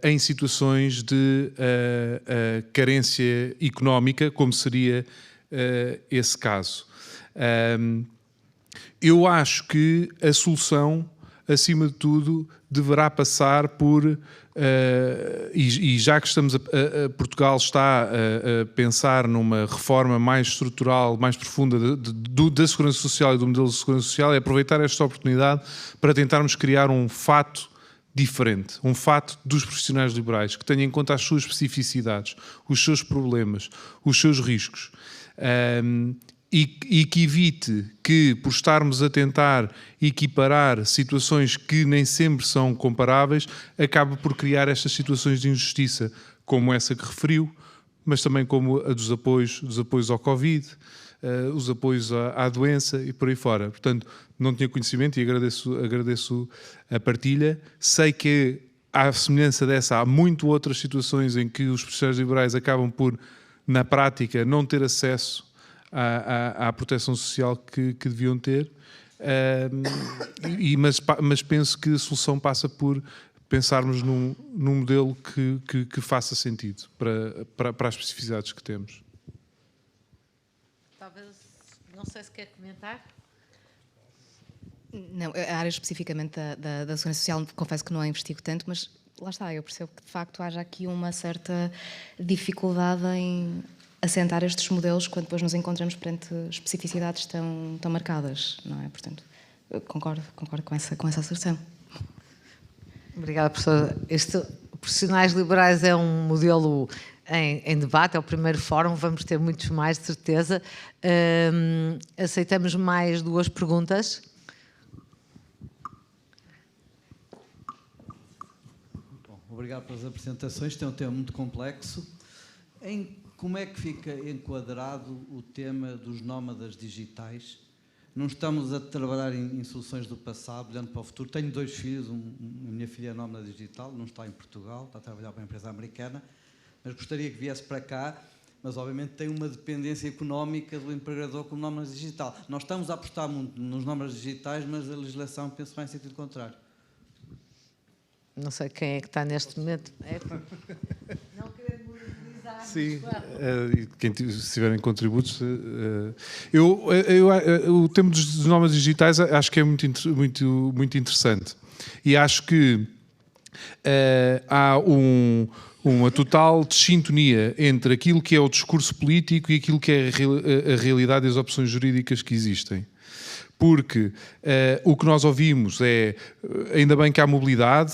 em situações de carência económica, como seria esse caso. Eu acho que a solução, acima de tudo, deverá passar por, e já que Portugal está a pensar numa reforma mais estrutural, mais profunda da Segurança Social e do modelo de Segurança Social, é aproveitar esta oportunidade para tentarmos criar um fato diferente, um fato dos profissionais liberais, que tenha em conta as suas especificidades, os seus problemas, os seus riscos. E que evite que, por estarmos a tentar equiparar situações que nem sempre são comparáveis, acabe por criar estas situações de injustiça, como essa que referiu, mas também como a dos apoios ao Covid, os apoios à doença e por aí fora. Portanto, não tinha conhecimento e agradeço a partilha. Sei que, à semelhança dessa, há muito outras situações em que os profissionais liberais acabam por, na prática, não ter acesso à proteção social que deviam ter, mas penso que a solução passa por pensarmos num modelo que faça sentido para as especificidades que temos. Talvez, não sei se quer comentar. Não, a área especificamente da Segurança Social, confesso que não a investigo tanto, mas lá está, eu percebo que de facto haja aqui uma certa dificuldade em assentar estes modelos quando depois nos encontramos perante especificidades tão marcadas, não é? Portanto, eu concordo com essa asserção. Obrigada, professora. Profissionais liberais é um modelo em debate, é o primeiro fórum, vamos ter muitos mais, de certeza. Aceitamos mais 2 perguntas. Bom, obrigado pelas apresentações, este é um tema muito complexo. Como é que fica enquadrado o tema dos nómadas digitais? Não estamos a trabalhar em soluções do passado, olhando para o futuro. Tenho 2 filhos, a minha filha é nómada digital, não está em Portugal, está a trabalhar para uma empresa americana, mas gostaria que viesse para cá, mas obviamente tem uma dependência económica do empregador como nómada digital. Nós estamos a apostar muito nos nómadas digitais, mas a legislação pensa vai em sentido contrário. Não sei quem é que está neste momento. Não querendo monopolizar. Sim, quem tiverem contributos. O tema dos nómadas digitais acho que é muito interessante. E acho que há uma total desintonia entre aquilo que é o discurso político e aquilo que é a realidade e as opções jurídicas que existem. Porque o que nós ouvimos é, ainda bem que há mobilidade,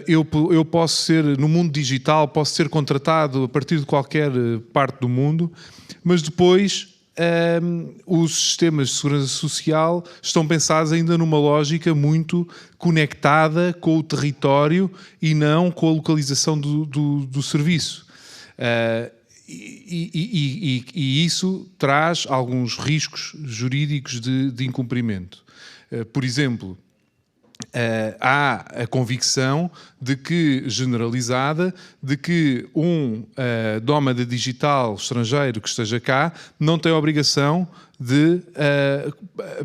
eu posso ser, no mundo digital, posso ser contratado a partir de qualquer parte do mundo, mas depois os sistemas de segurança social estão pensados ainda numa lógica muito conectada com o território e não com a localização do serviço. E isso traz alguns riscos jurídicos de incumprimento. Por exemplo, há a convicção de que, generalizada, de que um nómada digital estrangeiro que esteja cá não tem a obrigação de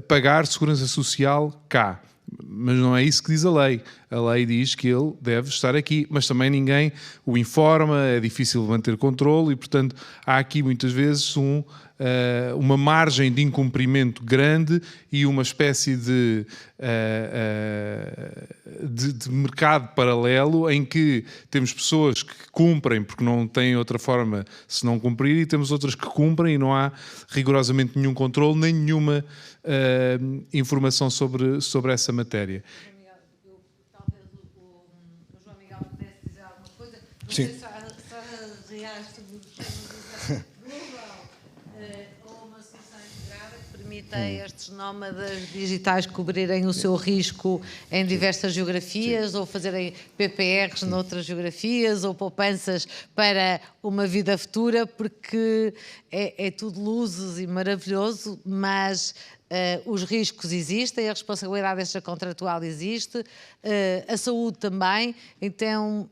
pagar segurança social cá. Mas não é isso que diz a lei. A lei diz que ele deve estar aqui, mas também ninguém o informa, é difícil manter controle e, portanto, há aqui muitas vezes uma margem de incumprimento grande e uma espécie de mercado paralelo em que temos pessoas que cumprem porque não têm outra forma se não cumprir e temos outras que cumprem e não há rigorosamente nenhum controle nem nenhuma informação sobre essa matéria. Talvez o João Miguel pudesse dizer alguma coisa. Não Sim. sei se a reais sobre global ou uma solução integrada que permita a estes nómadas digitais cobrirem o seu risco em diversas geografias ou fazerem PPRs noutras geografias ou poupanças para uma vida futura, porque é tudo luzes e maravilhoso, mas os riscos existem, a responsabilidade extracontratual existe, a saúde também, então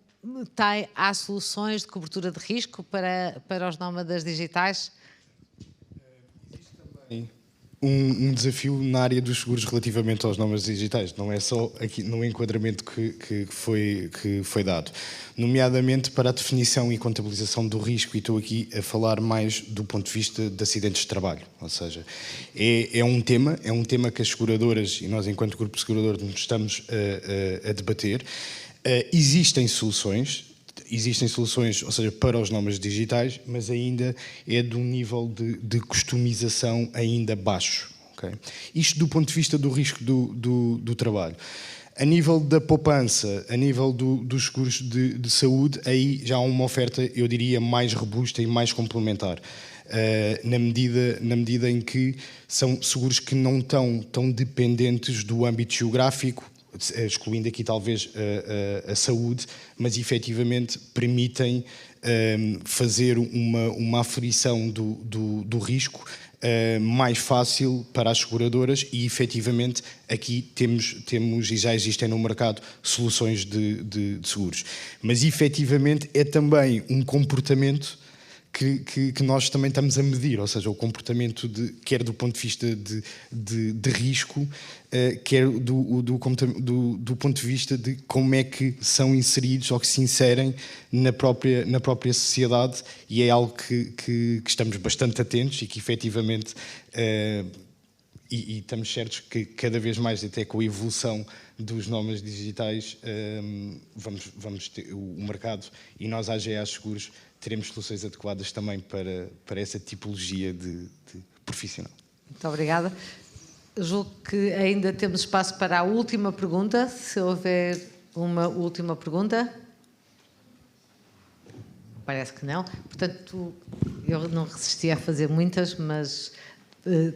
há soluções de cobertura de risco para os nómadas digitais? Um desafio na área dos seguros relativamente aos nómadas digitais, não é só aqui no enquadramento que foi dado, nomeadamente para a definição e contabilização do risco, e estou aqui a falar mais do ponto de vista de acidentes de trabalho, ou seja, é um tema que as seguradoras e nós enquanto grupo segurador nos estamos a debater. Existem soluções, ou seja, para os nómadas digitais, mas ainda é de um nível de customização ainda baixo. Okay? Isto do ponto de vista do risco do trabalho. A nível da poupança, a nível dos seguros de saúde, aí já há uma oferta, eu diria, mais robusta e mais complementar. Na medida em que são seguros que não estão tão dependentes do âmbito geográfico, excluindo aqui talvez a saúde, mas efetivamente permitem fazer uma aferição do risco mais fácil para as seguradoras e efetivamente aqui temos e já existem no mercado soluções de seguros. Mas efetivamente é também um comportamento que nós também estamos a medir, ou seja, o comportamento quer do ponto de vista de risco, quer do ponto de vista de como é que são inseridos ou que se inserem na própria sociedade, e é algo que estamos bastante atentos e que efetivamente e estamos certos que cada vez mais, até com a evolução dos nómadas digitais, vamos ter o mercado e nós, a AGA Seguros, teremos soluções adequadas também para essa tipologia de profissional. Muito obrigada. Julgo que ainda temos espaço para a última pergunta, se houver uma última pergunta. Parece que não. Portanto, eu não resisti a fazer muitas, mas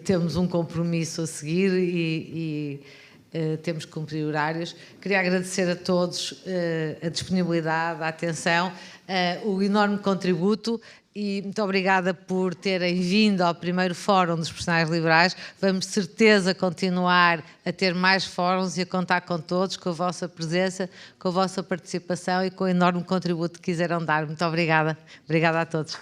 temos um compromisso a seguir e temos que cumprir horários. Queria agradecer a todos a disponibilidade, a atenção, o enorme contributo e muito obrigada por terem vindo ao primeiro Fórum dos Profissionais Liberais. Vamos de certeza continuar a ter mais fóruns e a contar com todos, com a vossa presença, com a vossa participação e com o enorme contributo que quiseram dar. Muito obrigada. Obrigada a todos.